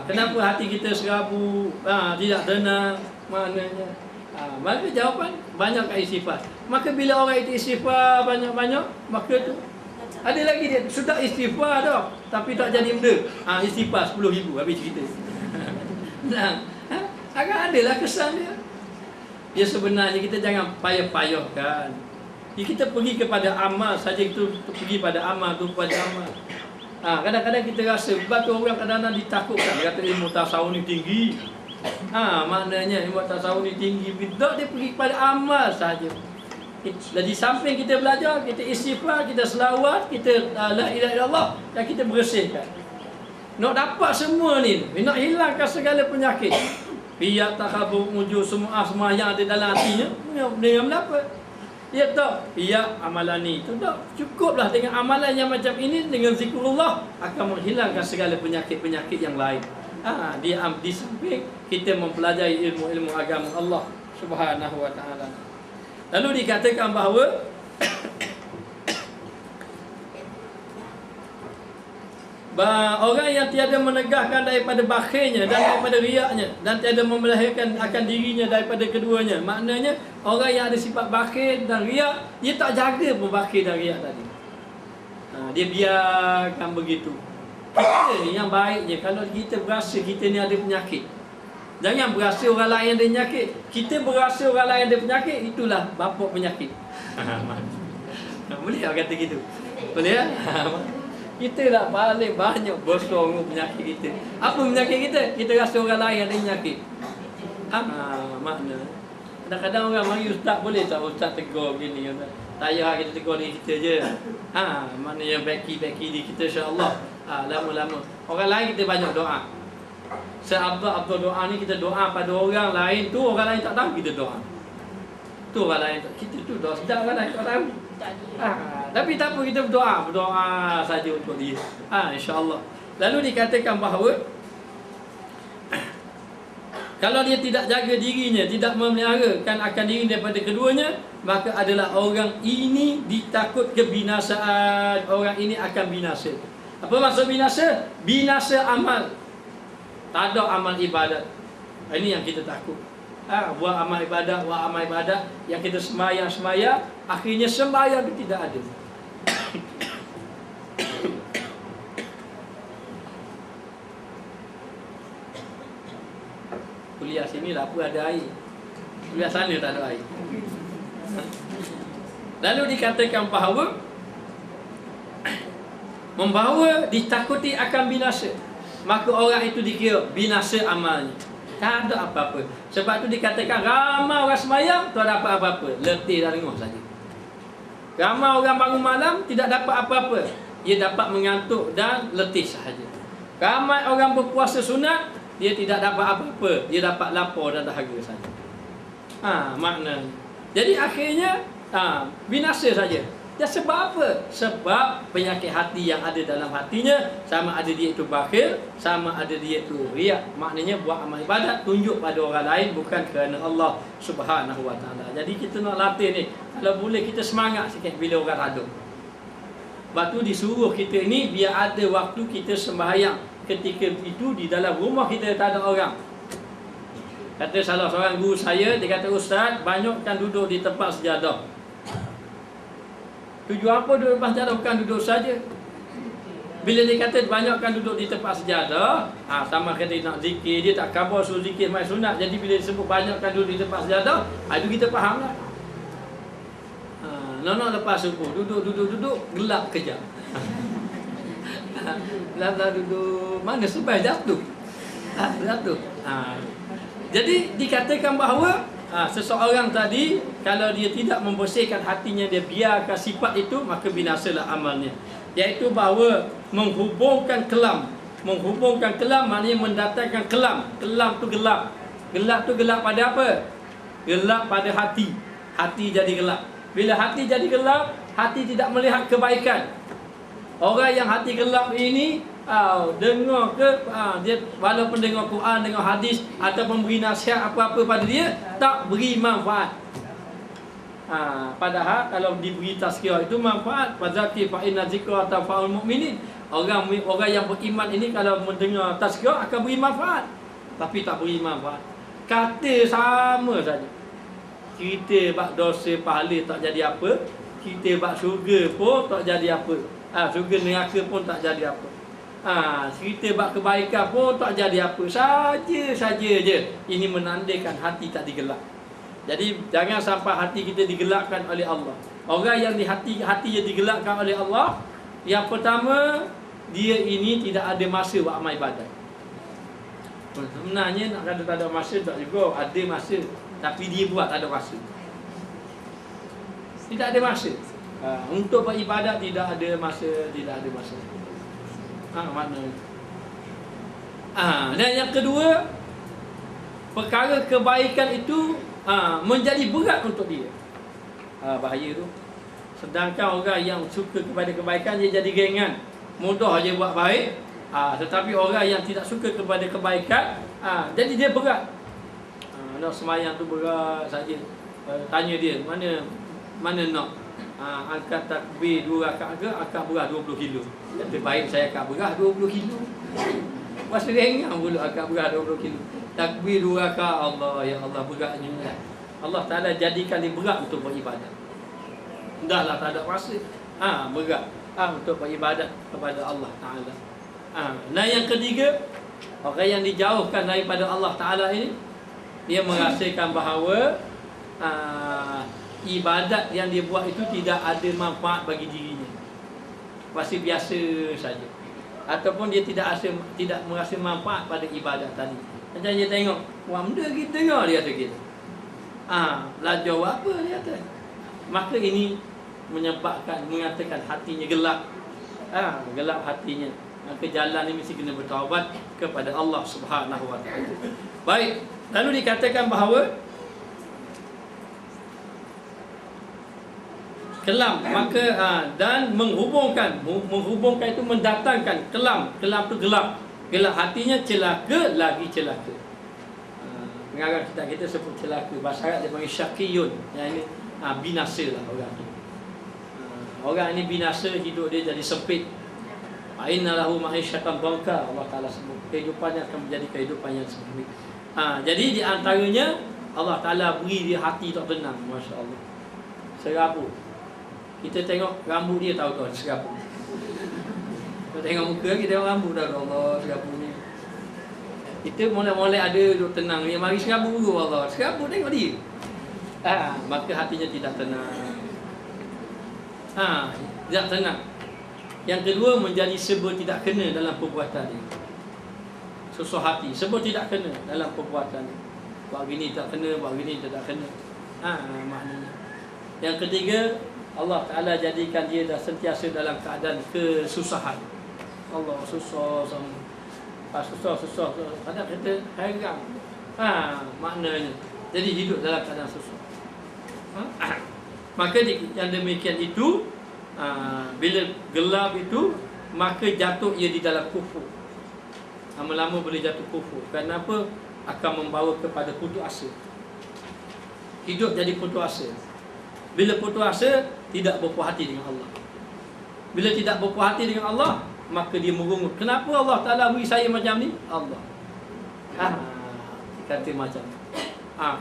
Kenapa hati kita serabu, tidak tenang, maknanya. Maka jawapan banyakkan istighfar. Maka bila orang itu istighfar banyak-banyak, maka tu ada lagi dia sudah istighfar dah tapi tak jadi benda. Istighfar 10,000 habis cerita. Agak adalah kesan dia. Ya sebenarnya kita jangan payah-payahkan. Kita pergi kepada amal saja, kita pergi pada amal tu pada amal. Kadang-kadang kita rasa batu orang kadang-kadang ditakutkan, dia kata ilmu tasawuf ni tinggi. Maknanya ilmu tasawuf ni tinggi, tidak, dia pergi kepada amal saja. Jadi samping kita belajar, kita istighfar, kita selawat, kita la ilaha illallah, dan kita bersihkan. Nak dapat semua ni, nak hilangkan segala penyakit. Biar tak habuk wujud semua yang ada dalam hatinya, dengan apa? Ya tak, biar amalan ni tu tak cukuplah dengan amalan yang macam ini, dengan zikrullah akan menghilangkan segala penyakit-penyakit yang lain. Di samping kita mempelajari ilmu-ilmu agama Allah Subhanahu wa taala. Lalu dikatakan bahawa orang yang tiada menegahkan daripada bakhilnya dan daripada riaknya, dan tiada memeliharakan akan dirinya daripada keduanya. Maknanya orang yang ada sifat bakhil dan riak, dia tak jaga pun bakhil dan riak tadi. Dia biarkan begitu. Kita ni yang baiknya, kalau kita berasa kita ni ada penyakit, jangan berasa orang lain ada penyakit. Kita berasa orang lain ada penyakit, itulah bapak penyakit. Boleh tak kata gitu? Boleh tak? Kita lah paling banyak bersong penyakit kita. Apa penyakit kita? Kita rasa orang lain ada penyakit. Makna kadang-kadang orang mari, Ustaz boleh tak Ustaz tegur begini? Tak payah kita tegur diri kita je. Maknanya beki-beki diri kita, insya-Allah. Lama-lama orang lain kita banyak doa. Seabdul doa ni kita doa pada orang lain tu, orang lain tak tahu kita doa. Tu orang lain kita tu doa sedap, orang lain tak tahu. Tapi tak apa, kita berdoa saja untuk dia. Insya-Allah. Lalu dikatakan bahawa kalau dia tidak jaga dirinya, tidak memeliharakan akan diri daripada keduanya, maka adalah orang ini ditakut kebinasaan. Orang ini akan binasa. Apa maksud binasa? Binasa amal. Tak ada amal ibadat. Ini yang kita takut. Buat amal ibadat, yang kita sembahyang, akhirnya sembahyang itu tidak ada. Kuliah sini lah apa ada air. Kuliah sana tak ada air. Lalu dikatakan bahawa membawa ditakuti akan binasa, maka orang itu dikira binasa amalnya. Tak ada apa-apa. Sebab tu dikatakan ramai orang sembahyang tak dapat apa-apa, letih dan lenguh saja. Ramai orang bangun malam tidak dapat apa-apa, ia dapat mengantuk dan letih sahaja. Ramai orang berpuasa sunat, dia tidak dapat apa-apa, dia dapat lapar dan dahaga saja. Maknanya. Jadi akhirnya binasa saja. Ya, sebab apa? Sebab penyakit hati yang ada dalam hatinya, sama ada dia itu bakhil, sama ada dia itu riak. Maknanya buat amal ibadat tunjuk pada orang lain, bukan kerana Allah Subhanahu wa taala. Jadi kita nak latih ni, kalau boleh kita semangat sikit bila orang ada. Sebab tu disuruh kita ni biar ada waktu kita sembahyang. Ketika itu di dalam rumah kita tak ada orang, Kata salah seorang guru saya, dia kata, "Ustaz, banyakkan duduk di tempat sejadah." Tujuan apa duduk tempat sejadah? Bukan duduk saja. Bila dia kata banyakkan duduk di tempat sejadah, sama kata nak zikir, dia tak khabar suruh zikir mai sunat. Jadi bila disebut banyakkan duduk di tempat sejadah, itu kita faham lah. Nak lepas subuh, duduk, gelap kejap. Gelap duduk, mana sebab jatuh? Jatuh. Jadi dikatakan bahawa seseorang tadi, kalau dia tidak membersihkan hatinya, dia biarkan sifat itu, maka binasalah amalnya. Iaitu bahawa menghubungkan kelam. Menghubungkan kelam maknanya mendatangkan kelam. Kelam tu gelap. Gelap tu gelap pada apa? Gelap pada hati. Hati jadi gelap. Bila hati jadi gelap, hati tidak melihat kebaikan. Orang yang hati gelap ini, dengar ke, dia walaupun dengar Quran, dengar hadis ataupun beri nasihat apa-apa pada dia, tak beri manfaat. Padahal kalau diberi tazkirah itu manfaat. Fadzakir fa inna zikra tanfa'ul mu'minin. Orang yang beriman ini kalau mendengar tazkirah akan beri manfaat, tapi tak beri manfaat. Kata sama saja. Kita bab dosa pahala tak jadi apa, kita bab syurga pun tak jadi apa. Syurga neraka pun tak jadi apa. Cerita bab kebaikan pun tak jadi apa. Saja je. Ini menandakan hati tak digelap. Jadi jangan sampai hati kita digelapkan oleh Allah. Orang yang hatinya digelapkan oleh Allah, yang pertama, dia ini tidak ada masa buat amal ibadat. Sebenarnya nak kata tak ada masa, tak juga. Ada masa, tapi dia buat tak ada masa. Tidak ada masa. Untuk beribadat tidak ada masa. Maknanya. Dan yang kedua, perkara kebaikan itu menjadi berat untuk dia. Bahaya tu. Sedangkan orang yang suka kepada kebaikan, dia jadi ringan, mudah aja buat baik. Tetapi orang yang tidak suka kepada kebaikan, jadi dia berat. Nak semayang tu berat saja. Tanya dia, mana nak angkat takbir 2 rakaat ke angkat berat 20 kilo. Kata baik saya angkat berat 20 kilo. Masa ringan pula angkat berat 20 kilo. Takbir 2 rakaat, Allah ya Allah beratnya. Allah Ta'ala jadikan dia berat untuk beribadat. Dahlah tak ada masa. Berat untuk beribadat kepada Allah Ta'ala. Nah yang ketiga, orang yang dijauhkan daripada Allah Ta'ala ini, dia merasakan bahawa ibadat yang dia buat itu tidak ada manfaat bagi dirinya. Masih biasa saja. Ataupun dia tidak merasa manfaat pada ibadat tadi. Macam dia tengok, wah benda kita dengar dia kata kita. Belajar apa dia kata. Maka ini mengatakan hatinya gelap. Gelap hatinya. Maka jalan ini mesti kena bertaubat kepada Allah Subhanahu Wa Taala. Baik, lalu dikatakan bahawa kelam, maka dan menghubungkan itu mendatangkan kelam tu gelap hatinya, celaka lagi celaka. Pengarang kita sebut celaka, bahasa Arab dia panggil syaqiyun. Yang ini binasa lah orang ni. Orang ini binasa, hidup dia jadi sempit. Inna lahu ma'isyatan dhanka, Allah Ta'ala sebut kehidupannya akan menjadi kehidupan yang sempit. Jadi di antaranya Allah Ta'ala beri dia hati tak tenang. Masya Allah. Serapu. Kita tengok rambut dia tahu serapu. Kita tengok muka, kita tengok rambut dah, Allah serapu ni. Kita mulai ada duduk tenang. Yang mari serapu dulu, Allah serapu tengok dia. Maka hatinya tidak tenang. Tidak tenang. Yang kedua, menjadi serba tidak kena dalam perbuatan dia. Susah hati, serba tidak kena dalam perbuatan dia. Buat gini tak kena, buat gini tak kena. Maknanya. Yang ketiga, Allah Ta'ala jadikan dia dah sentiasa dalam keadaan kesusahan. Allah susah sama. Susah. Kadang kita heran. Maknanya. Jadi hidup dalam keadaan susah. Maka yang demikian itu, bila gelap itu, maka jatuh ia di dalam kufur. Lama-lama boleh jatuh kufur. Kenapa? Akan membawa kepada putus asa. Hidup jadi putus asa. Bila putus asa, tidak berpuas hati dengan Allah. Bila tidak berpuas hati dengan Allah, maka dia merungut. Kenapa Allah Ta'ala beri saya macam ni? Allah. kata macam ni.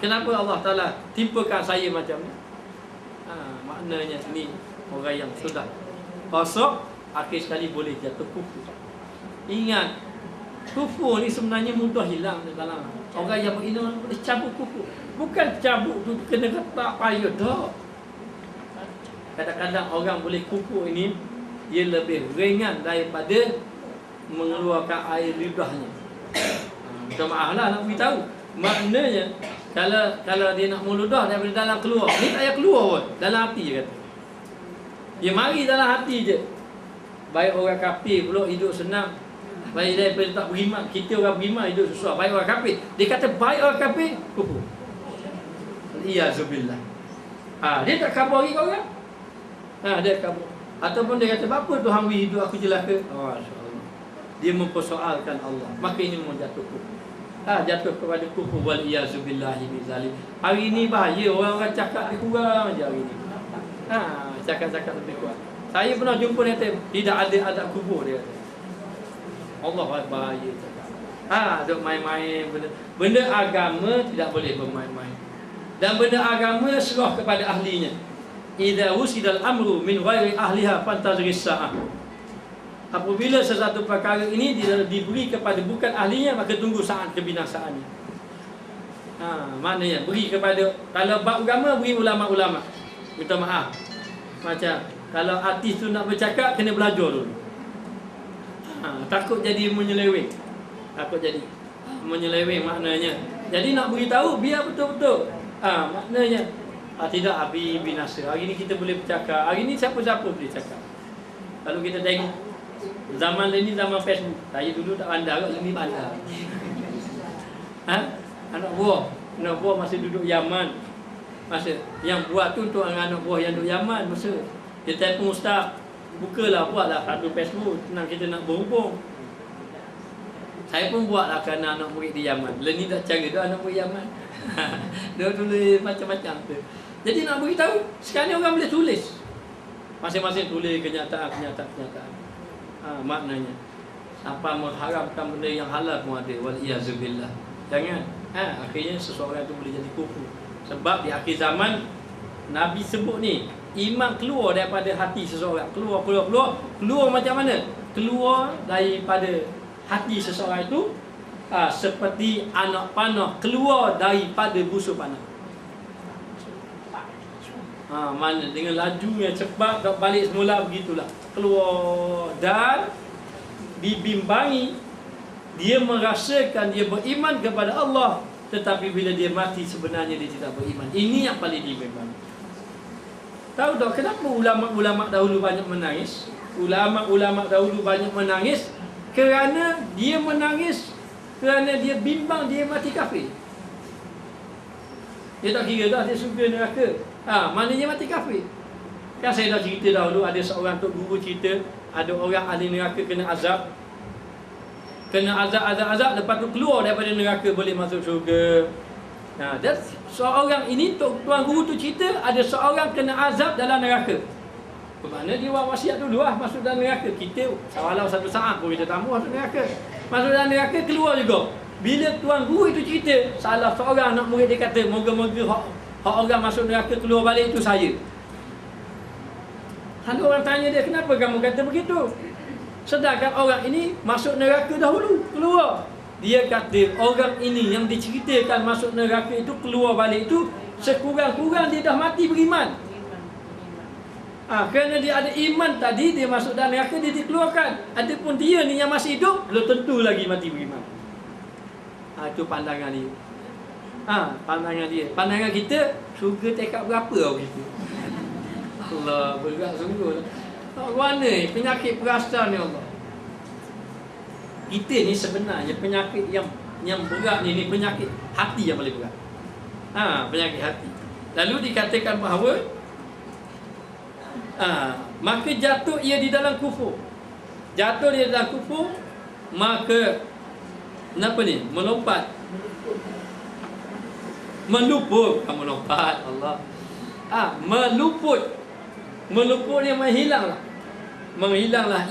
Kenapa Allah Ta'ala timpakan saya macam ni? Maknanya ni orang yang sudah rosak, akhir sekali boleh jatuh kufur. Ingat, kufur ni sebenarnya mudah hilang dalam orang yang beriman boleh cabut kufur. Bukan cabut tu kena ketak payah dah. Kadang-kadang orang boleh kufur ini dia lebih ringan daripada mengeluarkan air lidahnya. Minta maaf lah nak beritahu. Maknanya kalau dia nak meludah daripada dalam keluar, ni tak payah keluar pun, dalam hati je kata. Dia mari dalam hati je. Baik orang kafir pula hidup senang. Baik daripada tak beriman, kita orang beriman hidup susah. Baik orang kafir, dia kata baik orang kafir kufur. Iyazubillah. Dia tak khabari kau orang. Dia khabur. Ataupun dia kata apa Tuhan beri hidup aku celaka. Masya-Allah. Dia mempersoalkan Allah. Maka ini menjatuh kufur. Jatuh kepada kufur wal iyazubillahi min zalim. Hari ini bahaya orang-orang cakap lebih kurang aja hari ini. Cakap-cakap lebih kurang. Saya pernah jumpa dia kata tidak ada azab kubur dia kata. Allah bahaya cakap. Duk main-main benda agama tidak boleh bermain-main. Dan benda agama serah kepada ahlinya. Idza wusidal amru min ghairi ahliha fantazris sa'ah. Apabila sesuatu perkara ini diberi kepada bukan ahlinya, maka tunggu saat kebinasaannya. Maknanya beri kepada, kalau bab agama beri ulama-ulama. Minta maaf. Macam kalau artis tu nak bercakap kena belajar dulu. Takut jadi menyeleweng. Takut jadi menyeleweng maknanya. Jadi nak beritahu biar betul-betul. Maknanya tidak habis binasa. Hari ni kita boleh bercakap. Hari ni siapa-siapa boleh cakap. Kalau kita tengok zaman ini zaman Facebook. Saya dulu tak pandai kot, ini pandai. Anak buah masih duduk Yaman. Masa yang buat tu untuk anak buah yang duduk Yaman masa dia telefon ustaz, bukalah buatlah satu Facebook, senang kita nak berhubung. Saya pun buatlah kerana anak murid di Yaman. Ni tak cara tu anak murid Yaman. Dia tulis macam-macam tu. Jadi nak beritahu, sekarang orang boleh tulis. Masing-masing tulis kenyataan. Maknanya apa mengharamkan benda yang halal pun ada. Wal iyazubillah. Jangan. Akhirnya seseorang tu boleh jadi kufur. Sebab di akhir zaman Nabi sebut ni, iman keluar daripada hati seseorang. Keluar macam mana? Keluar daripada hati seseorang itu seperti anak panah keluar daripada busur panah. Mana dengan laju yang cepat tak balik semula, begitulah keluar. Dan dibimbangi, dia merasakan dia beriman kepada Allah, tetapi bila dia mati sebenarnya dia tidak beriman. Ini yang paling dibimbangi. Tahu tak kenapa ulama-ulama dahulu banyak menangis? Ulama-ulama dahulu banyak menangis kerana dia menangis kerana dia bimbang dia mati kafir. Dia tak kira dah dia surga neraka. Maknanya mati kafir. Kan saya dah cerita dahulu, ada seorang tok guru cerita, ada orang ahli neraka kena azab. Kena azab, lepas tu keluar daripada neraka boleh masuk syurga. Dan seorang ini tuan guru tu cerita ada seorang kena azab dalam neraka. Bermakna dia buat wasiat dulu masuk dalam neraka. Kita walau satu saat pun kita tak mahu masuk neraka. Masuk dalam neraka, keluar juga. Bila tuan guru itu cerita, salah seorang anak murid dia kata, moga-moga hak orang masuk neraka keluar balik itu saya. Lalu orang tanya dia, kenapa kamu kata begitu? Sedangkan orang ini masuk neraka dahulu, keluar. Dia kata orang ini yang diceritakan masuk neraka itu keluar balik itu, sekurang-kurang dia dah mati beriman. Kerana dia ada iman tadi, dia masuk dalam neraka, dia dikeluarkan. Adapun dia ni yang masih hidup, belum tentu lagi mati beriman. Itu pandangan dia. Pandangan dia. Pandangan kita, surga tekad berapa orang itu? Allah, berat sungguh. Mana penyakit perasaan ni Allah? Kita ni sebenarnya penyakit yang berat ni penyakit hati yang paling berat. Penyakit hati. Lalu dikatakan bahawa maka jatuh ia di dalam kufur. Jatuh dia dalam kufur, maka kenapa ni? Melompat. Meluput. Melompat Allah. Meluput. Meluput dia menghilanglah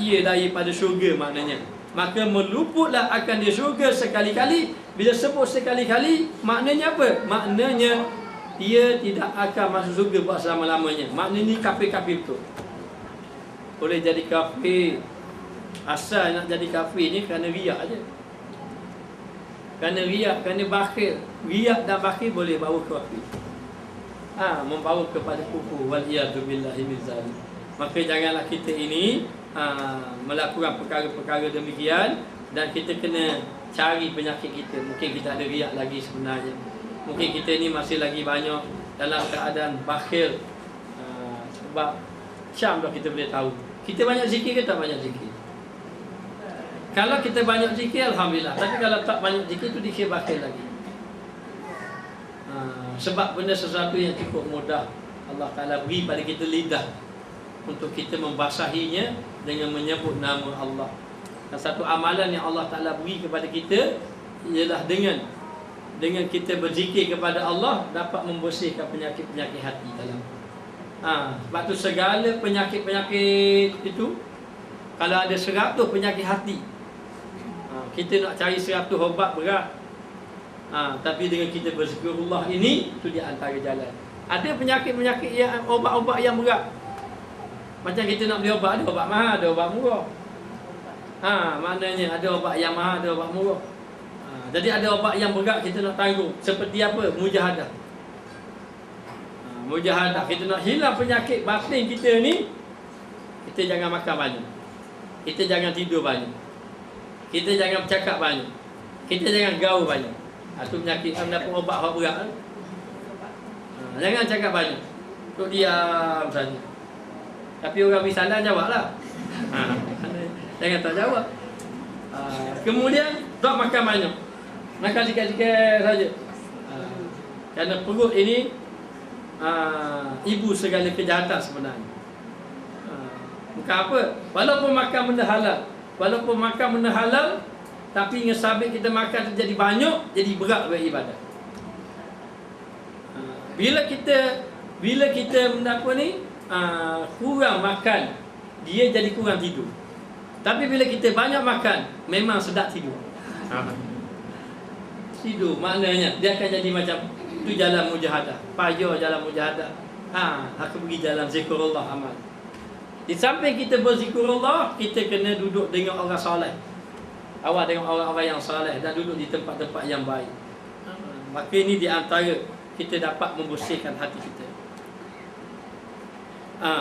ia daripada syurga maknanya. maka meluputlah akan dia syurga sekali-kali. Bila sebut sekali-kali, maknanya apa? Maknanya dia tidak akan masuk syurga buat selama-lamanya. Maknanya ni kafir-kafir betul. Boleh jadi kafir. Asal nak jadi kafir ni kerana riak je. Kerana riak, kerana bakhil. Riak dan bakhil boleh bawa ke kafir. Membawa kepada kufur. Waliyadzubillahi min zalik. Maka janganlah kita ini melakukan perkara-perkara demikian. Dan kita kena cari penyakit kita. Mungkin kita ada riak lagi sebenarnya. Mungkin kita ni masih lagi banyak dalam keadaan bakhil. Sebab macam dah kita boleh tahu. Kita banyak zikir ke tak banyak zikir? Kalau kita banyak zikir, alhamdulillah. Tapi kalau tak banyak zikir, tu dikira bakhil lagi. Sebab benda sesuatu yang cukup mudah Allah Ta'ala beri pada kita lidah untuk kita membasahinya dengan menyebut nama Allah. Dan satu amalan yang Allah Ta'ala beri kepada kita ialah dengan kita berzikir kepada Allah dapat membersihkan penyakit-penyakit hati dalam. Sebab tu segala penyakit-penyakit itu, kalau ada 100 penyakit hati, kita nak cari 100 obat berat. Tapi dengan kita berzikirullah ini, itu di antara jalan. Ada penyakit-penyakit yang obat-obat yang berat. Macam kita nak beli obat, ada obat mahal, ada obat murah. Maknanya ada obat yang mahal, ada obat murah. Jadi ada obat yang berat kita nak tanggung. Seperti apa? Mujahadah. Mujahadah. Kita nak hilang penyakit batin kita ni, kita jangan makan banyak. Kita jangan tidur banyak. Kita jangan bercakap banyak. Kita jangan gaul banyak. Itu penyakit yang mendapat obat yang berat. Jangan cakap banyak. Duduk diam saja. Tapi orang misalah jawablah. Jangan tak jawab. Kemudian tak makan banyak. Makan sikit-sikit saja. Kerana perut ini ibu segala kejahatan sebenarnya. Bukan apa? Walaupun makan benda halal, tapi ngesabit kita makan jadi banyak, jadi berat beribadat. Bila kita apa ni, kurang makan, dia jadi kurang tidur. Tapi bila kita banyak makan, memang sedap tidur. Tidur maknanya dia akan jadi macam itu jalan mujahadah. Payah jalan mujahadah. Aku pergi jalan zikrullah amal. Di samping kita berzikrullah, kita kena duduk dengan orang soleh. Awak dengan orang-orang yang soleh dan duduk di tempat-tempat yang baik. Maka ini di antara kita dapat membersihkan hati kita.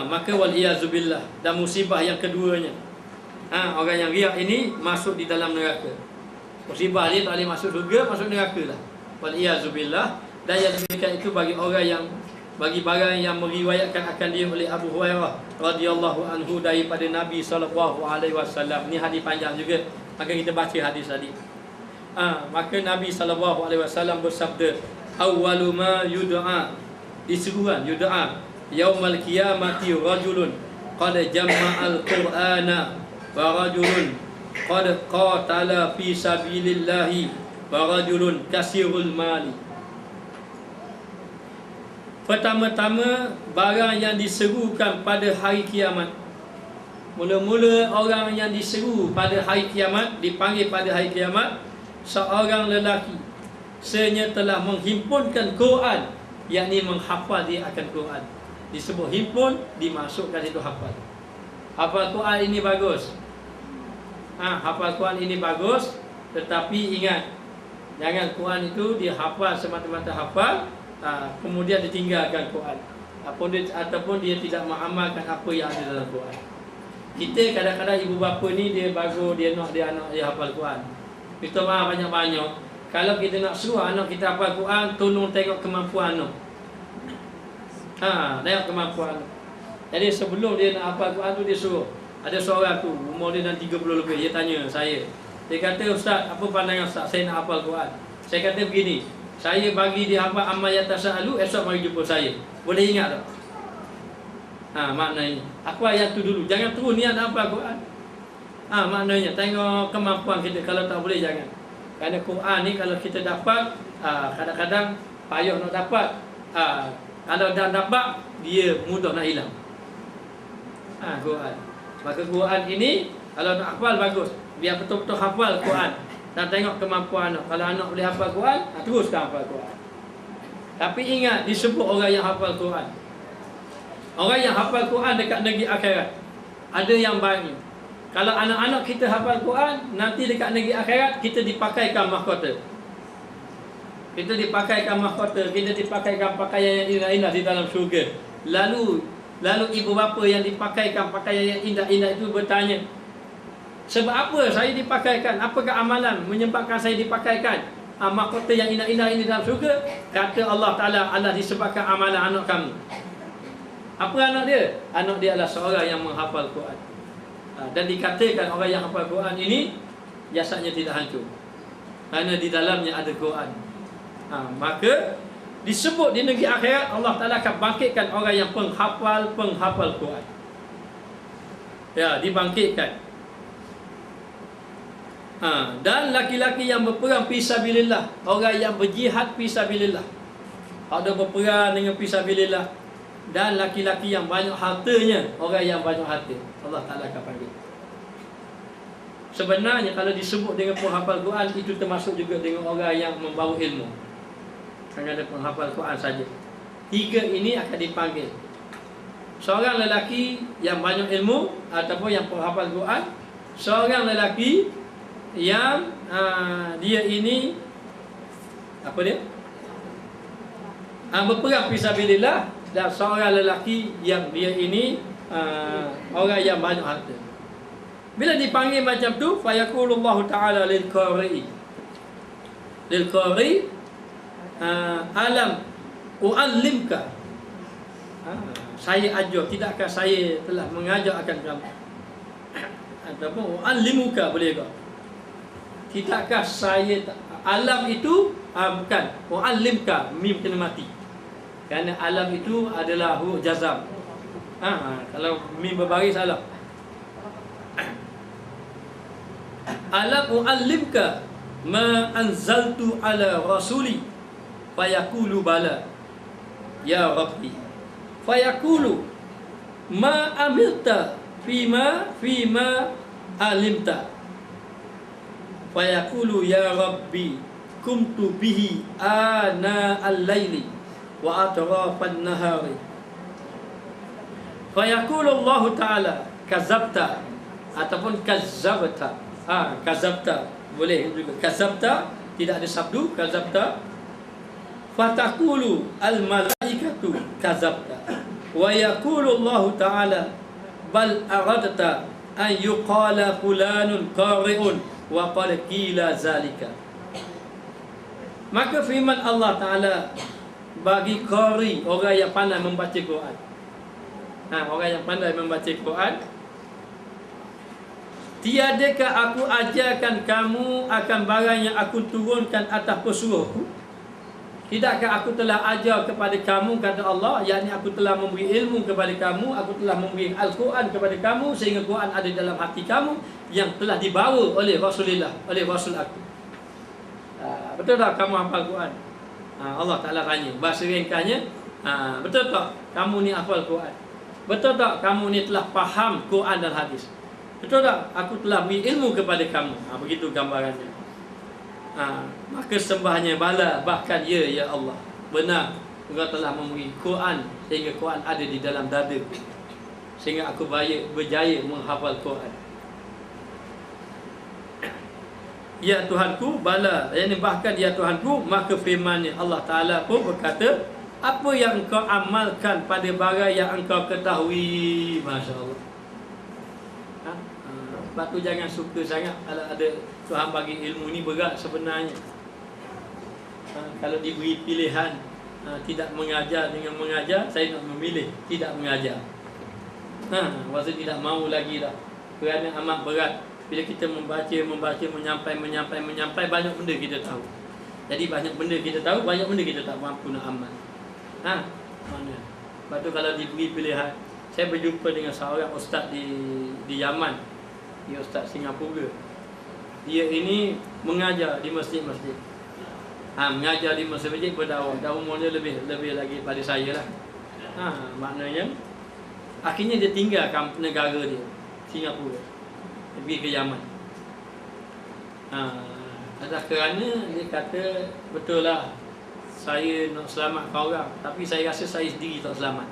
Maka waliyazubillah. Dan musibah yang keduanya, orang yang riak ini masuk di dalam neraka. Musibah dia tak boleh masuk surga, masuk neraka lah. Waliyazubillah. Dan yang demikian itu bagi orang yang, bagi barang yang meriwayatkan akan dia oleh Abu Hurairah radhiyallahu anhu daripada Nabi SAW. Ini hadis panjang juga, maka kita baca hadis tadi. Maka Nabi SAW bersabda, awwalu ma yud'a, diseruan yud'a yaumal qiyamati rajulun qad jama'al qur'ana wa rajulun qad qatala fi sabilillahi wa rajulun kasirul mali. Pertama-tama, barang yang diserukan pada hari kiamat. Mula-mula orang yang diseru pada hari kiamat, dipanggil pada hari kiamat, seorang lelaki senyata telah menghimpunkan Quran, yakni menghafal dia akan Quran. Disebut himpun, dimasukkan itu hafal. Hafal Quran ini bagus. Hafal Quran ini bagus, tetapi ingat, jangan Quran itu dia hafal semata-mata hafal, kemudian ditinggalkan Quran, ataupun dia tidak mengamalkan apa yang ada dalam Quran. Kita kadang-kadang ibu bapa ni dia bagus, dia nak dia anak dia hafal Quran. Kita banyak-banyak. Kalau kita nak suruh anak kita hafal Quran, tolong tengok kemampuan anak. Tengok kemampuan anak. Jadi sebelum dia nak hafal Quran tu, dia suruh. Ada seorang tu umur dia dah 30 lebih, dia tanya saya. Dia kata, "Ustaz, apa pandangan Ustaz? Saya nak hafal Quran." Saya kata begini, saya bagi dia hafal amma yatasaalu, esok mari jumpa saya. Boleh ingat tak? Maknanya apa ayat tu dulu, jangan terus niat nak hafal Quran. Maknanya tengok kemampuan kita. Kalau tak boleh jangan. Kerana Quran ni kalau kita dapat, kadang-kadang payah nak dapat. Kalau dah dapat, dia mudah nak hilang. Quran. Maka Quran ini kalau nak hafal bagus. Biar betul-betul hafal Quran. Dan tengok kemampuan anak. Kalau anak boleh hafal Quran, teruskan hafal Quran. Tapi ingat, disebut orang yang hafal Quran. Orang yang hafal Quran dekat negeri akhirat, ada yang baik. Kalau anak-anak kita hafal Quran, nanti dekat negeri akhirat kita dipakaikan mahkota. Kita dipakaikan mahkota, kita dipakaikan pakaian yang indah-indah di dalam syurga. Lalu ibu bapa yang dipakaikan pakaian yang indah-indah itu bertanya, sebab apa saya dipakaikan? Apakah amalan menyebabkan saya dipakaikan mahkota yang indah-indah ini dalam syurga? Kata Allah Ta'ala, Allah disebabkan amalan anak kamu. Apa anak dia? Anak dia adalah seorang yang menghafal Quran. Dan dikatakan orang yang hafal Quran ini jasadnya tidak hancur, kerana di dalamnya ada Quran. Maka disebut di negeri akhirat Allah Ta'ala akan bangkitkan orang yang penghafal Quran. Ya, dibangkitkan. Dan laki-laki yang berperang fisabilillah, orang yang berjihad fisabilillah, ada berperang dengan fisabilillah. Dan laki-laki yang banyak hartanya, orang yang banyak harta, Allah Ta'ala akan panggil. Sebenarnya kalau disebut dengan penghafal Quran, itu termasuk juga dengan orang yang membawa ilmu. Hanya ada penghafal Quran saja. Tiga ini akan dipanggil. Seorang lelaki yang banyak ilmu ataupun yang penghafal Quran. Seorang lelaki yang dia ini apa dia? Berperang fisabilillah. Dan seorang lelaki yang dia ini orang yang banyak harta. Bila dipanggil macam tu, fayaqulullahu ta'ala lil qari alam u'allimka, saya ajar, tidakkah saya telah mengajar akan kamu? Ataupun u'allimuka, boleh ke? Tidakkah saya, alam itu bukan u'allimka, mim kena mati. Kerana alam itu adalah huruf jazam. Kalau mim berbaris salah. Alam u'allimka ma anzaltu ala rasuli fayaqulu bala ya rabbi fayaqulu ma amilta fima alimta fayaqulu ya rabbi kumtu bihi ana al-laili wa atrafan nahari fayaqulu Allah Ta'ala kazabta ataupun kazabta. Kazabta boleh juga, kazabta tidak ada sabdu, kazabta. Fataqulu al malaikatu kazabta wa yaqulu Allah Ta'ala bal aradta an yuqala fulanun qari'un wa qad qila zalika. Maka firman Allah Ta'ala bagi qari, orang yang pandai membaca Quran. Orang yang pandai membaca Quran, tiadakah aku ajarkan kamu akan barang yang aku turunkan atas pesuruhku? Tidakkah aku telah ajar kepada kamu, kata Allah, yakni aku telah memberi ilmu kepada kamu, aku telah memberi Al-Quran kepada kamu, sehingga Quran ada dalam hati kamu yang telah dibawa oleh Rasulullah, oleh Rasul aku. Betul tak kamu hafal Quran? Allah Ta'ala tanya, bahasa ringkasnya, betul tak kamu ni hafal Quran? Betul tak kamu ni telah faham Quran dan hadis? Betul tak aku telah beri ilmu kepada kamu? Begitu gambarannya. Maka sembahnya bala, bahkan ya Allah, benar Engkau telah memberi Quran sehingga Quran ada di dalam dadaku, sehingga aku berjaya menghafal Quran. Ya Tuhanku, bala, yakni bahkan ya Tuhanku. Maka firman-Nya Allah Ta'ala pun berkata, apa yang engkau amalkan pada barang yang engkau ketahui. Masya Allah. Sebab tu jangan suka sangat kalau ada Tuhan bagi ilmu ni berat sebenarnya. Kalau diberi pilihan tidak mengajar dengan mengajar, saya nak memilih tidak mengajar. Maksud tidak mahu lagi dah, kerana amat berat. Bila kita membaca, menyampai, banyak benda kita tahu. Jadi banyak benda kita tahu, banyak benda kita tak mampu nak amal. Mana? Lepas tu kalau diberi pilihan, saya berjumpa dengan seorang ustaz di Yaman. Dia ustaz Singapura. Dia ini mengajar di masjid-masjid. Mengajar di masjid-masjid berdakwah. Dan umurnya lebih lagi pada saya lah. Maknanya akhirnya dia tinggalkan negara dia, Singapura, pergi ke Yaman. Adalah kerana dia kata betul lah saya nak selamatkan orang, tapi saya rasa saya sendiri tak selamat.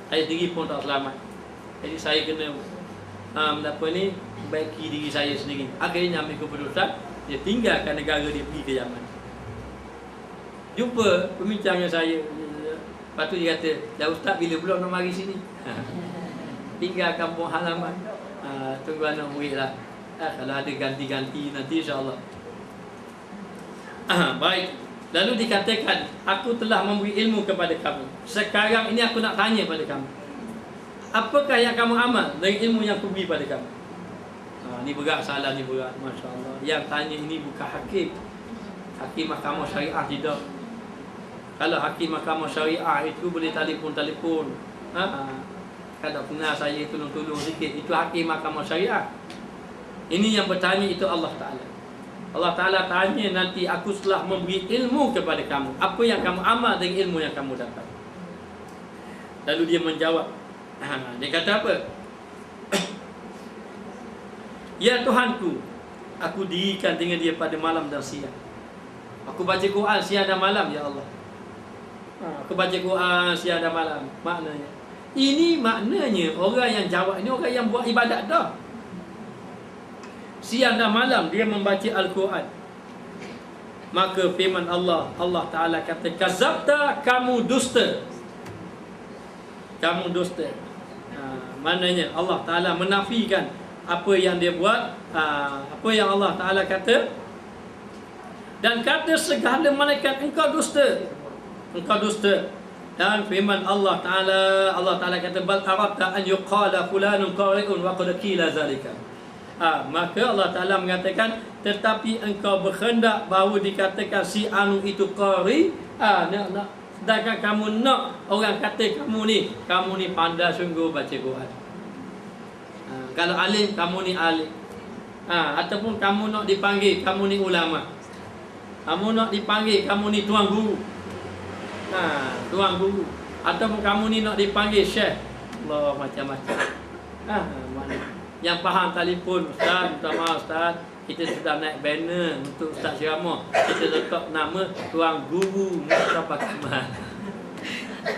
Saya sendiri pun tak selamat. Jadi saya kena baiki diri saya sendiri. Akhirnya ambil keputusan, dia tinggalkan negara dia, pergi ke Yaman. Jumpa pembincang dengan saya. Lepas tu dia kata, "Dah Ustaz, bila pula nak mari sini?" Tinggal kampung halaman. Tunggu anak murid lah. Kalau ada ganti-ganti nanti insya-Allah. Baik. Lalu dikatakan, "Aku telah memberi ilmu kepada kamu. Sekarang ini aku nak tanya pada kamu. Apakah yang kamu amal dari ilmu yang aku beri pada kamu?" Ni berat salah, ni berat. Masya Allah. Yang tanya ini bukan hakim. Hakim mahkamah syariah tidak. Kalau hakim mahkamah syariah itu boleh telefon. Kalau kenal saya tolong-tolong sikit. Itu hakim mahkamah syariah. Ini yang bertanya itu Allah Ta'ala. Allah Ta'ala tanya nanti, aku telah memberi ilmu kepada kamu. Apa yang kamu amal dari ilmu yang kamu dapat? Lalu dia menjawab. Dia kata apa? "Ya Tuhanku, aku dirikan dengan dia pada malam dan siang. Aku baca Quran siang dan malam, ya Allah. Aku baca Quran siang dan malam." Ini maknanya orang yang jawab ini orang yang buat ibadat dah. Siang dan malam dia membaca Al-Quran. Maka firman Allah Ta'ala kata, "Kazabta, kamu dusta." Kamu dusta. Maknanya Allah Ta'ala menafikan apa yang dia buat, apa yang Allah Ta'ala kata. Dan kata segala malaikat, engkau dusta. Engkau dusta. Dan firman Allah Ta'ala kata, "Bal aradta an yuqala fulanun qari'un wa qad qila zalika." Maka Allah Ta'ala mengatakan, tetapi engkau berkehendak bahawa dikatakan si anu itu qari. Sedangkan kamu nak orang kata kamu ni pandai sungguh baca Quran. Kalau alim, kamu ni alim. Ataupun kamu nak dipanggil kamu ni ulama. Kamu nak dipanggil kamu ni tuan guru. Tuan guru. Ataupun kamu ni nak dipanggil syekh. Allah, macam-macam. Mana yang faham telefon, "Ustaz, minta maaf Ustaz, kita sudah naik banner untuk Ustaz ceramah. Kita letak nama Tuan Guru Mustafa Kamal."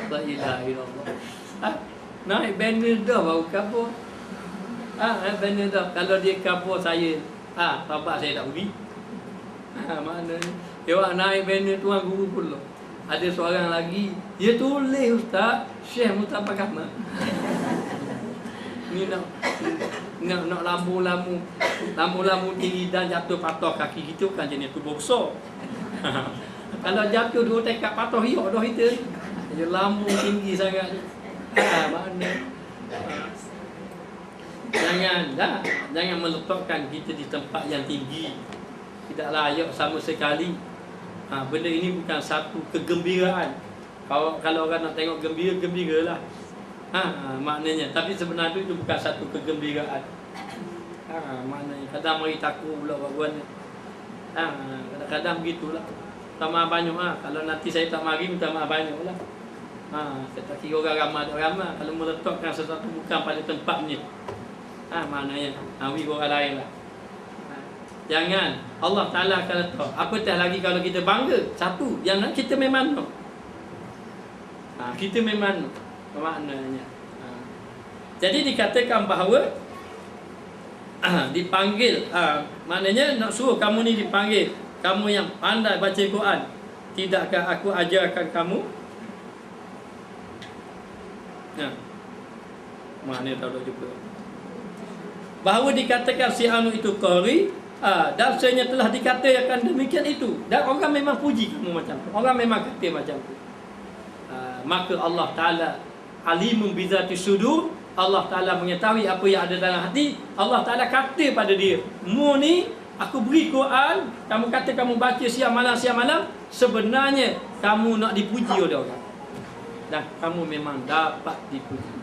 La ilaha illallah. Naik banner dah baru kabur. Naik banner dah. Kalau dia kabur saya, tapak saya tak pergi. Maknanya dia orang naik banner Tuan Guru pula. Ada seorang lagi, dia tulis Ustaz Syekh Mustafa Kamal. Ni nak lambu tinggi dan jatuh patah kaki kita kan jenis tubuh besar. Kalau jatuh dua tekak patah hiok dah kita. Dia lambu tinggi sangat. Mana? Jangan meletakkan kita di tempat yang tinggi. Tidak layak sama sekali. Benda ini bukan satu kegembiraan. Kalau orang nak tengok gembiralah. Maknanya, tapi sebenarnya itu bukan satu kegembiraan. Maknanya kadang mari takut pula buat-buat. Kadang-kadang begitulah. Minta maaf banyak. Kalau nanti saya tak mari, minta maaf banyak lah. Kita kira orang ramai. Kalau meletakkan sesuatu bukan pada tempatnya, maknanya awi orang lain lah. Jangan. Allah Ta'ala akan letak. Apatah lagi kalau kita bangga. Satu, yang kita memang nak. Kita memang nak. Maknanya jadi dikatakan bahawa dipanggil, maknanya nak suruh kamu ni dipanggil, kamu yang pandai baca Quran, tidakkah aku ajarkan kamu? Mana tahu dah jumpa bahawa dikatakan si anu itu qari, dan sebenarnya telah dikatakan demikian itu, dan orang memang puji kamu macam tu, orang memang kata macam tu. Maka Allah Ta'ala alimun bizati sudur. Allah Ta'ala mengetahui apa yang ada dalam hati. Allah Ta'ala kata pada dia, "Mu ni aku beri Quran, kamu kata kamu baca siang malam, sebenarnya kamu nak dipuji oleh orang. Dan kamu memang dapat dipuji."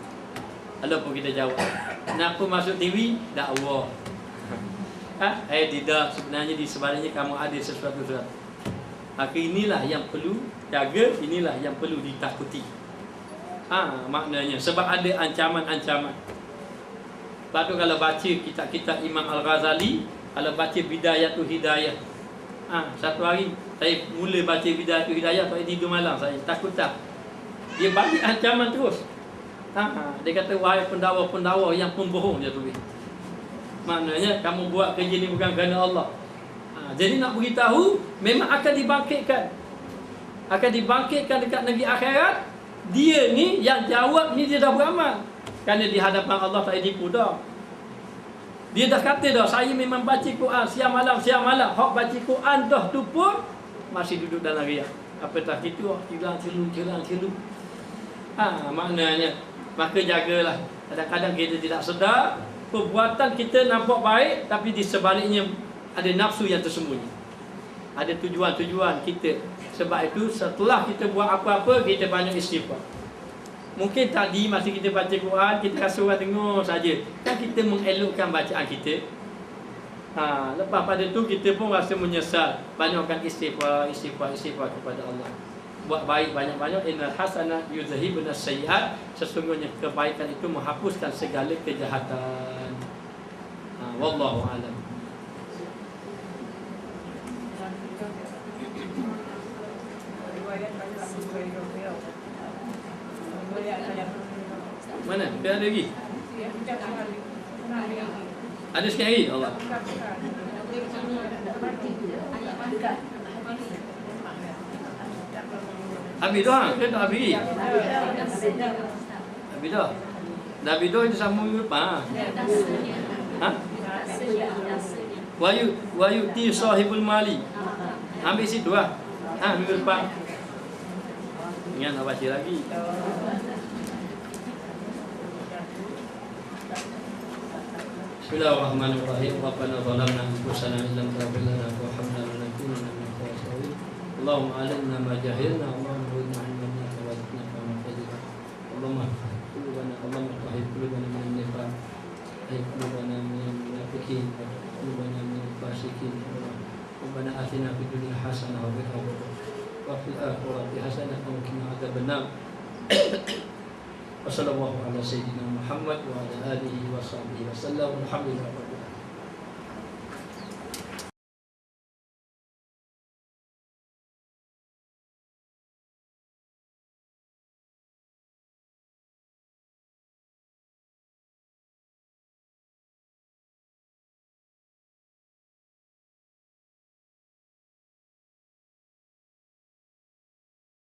Lalu pun kita jawab, "Kenapa masuk TV?" Dakwah. Tidak, sebenarnya di sebaliknya kamu ada sesuatu. Maka inilah yang perlu jaga, inilah yang perlu ditakuti. Maknanya sebab ada ancaman-ancaman. Lepas tu kalau baca kitab-kitab Imam Al-Ghazali, kalau baca Bidayatul Hidayah, satu hari saya mula baca Bidayatul Hidayah, tak tidur malam saya, takut tak. Dia bagi ancaman terus. Dia kata, wahai pendakwa-pendakwa yang pembohong, dia tulis. Maknanya kamu buat kerja ni bukan kerana Allah. Jadi nak beritahu, memang akan dibangkitkan. Akan dibangkitkan dekat negeri akhirat. Dia ni yang jawab ni dia dah beramal. Kerana di hadapan Allah tak ada tipu dah. Dia dah kata dah, saya memang baca Quran siang malam. Hak baca Quran dah tu pun masih duduk dalam riak. Apatah itu, hilang-hilu. Maknanya, maka jagalah. Kadang-kadang kita tidak sedar, perbuatan kita nampak baik, tapi di sebaliknya ada nafsu yang tersembunyi. Ada tujuan-tujuan kita. Sebab itu setelah kita buat apa-apa, kita banyak istighfar. Mungkin tadi masa kita baca Quran, kita rasa orang dengar saja. Kan kita mengelokkan bacaan kita. Lepas pada tu kita pun rasa menyesal. Banyakkan istighfar kepada Allah. Buat baik banyak-banyak. Innal hasanat yuzhibun as-sayyi'at. Sesungguhnya kebaikan itu menghapuskan segala kejahatan. Wallahu a'lam. Mana? Biar ada lagi? Ada sikit lagi? Allah. Habis dah? Kita tak habis? Habis dah? Dah habis dah, kita sambung minggu depan. Wa yu'ti sahibul mali. Ambil situ lah. Minggu depan. Ingat nak baca lagi. Bismillahirrahmanirrahim. Rabbana zalamna anfusana illam taghfir lana wa tarhamna lanakunanna minal khasirin. Allahumma alimna ma jahilna, Allahumma ridna ilman wa zidna fahman fadila. Allahumma qulubana, Allahumma tahhir qulubana min an-nifaq, tahhir qulubana min al-munafiqin, qulubana min al-fasiqin. Rabbana atina fid dunya hasanah wa fil akhirati hasanah wa qina adzaban nar. Wassalamualaikum ala sayyidina Muhammad wa ala alihi wa sahbihi wasallam. Alhamdulillah.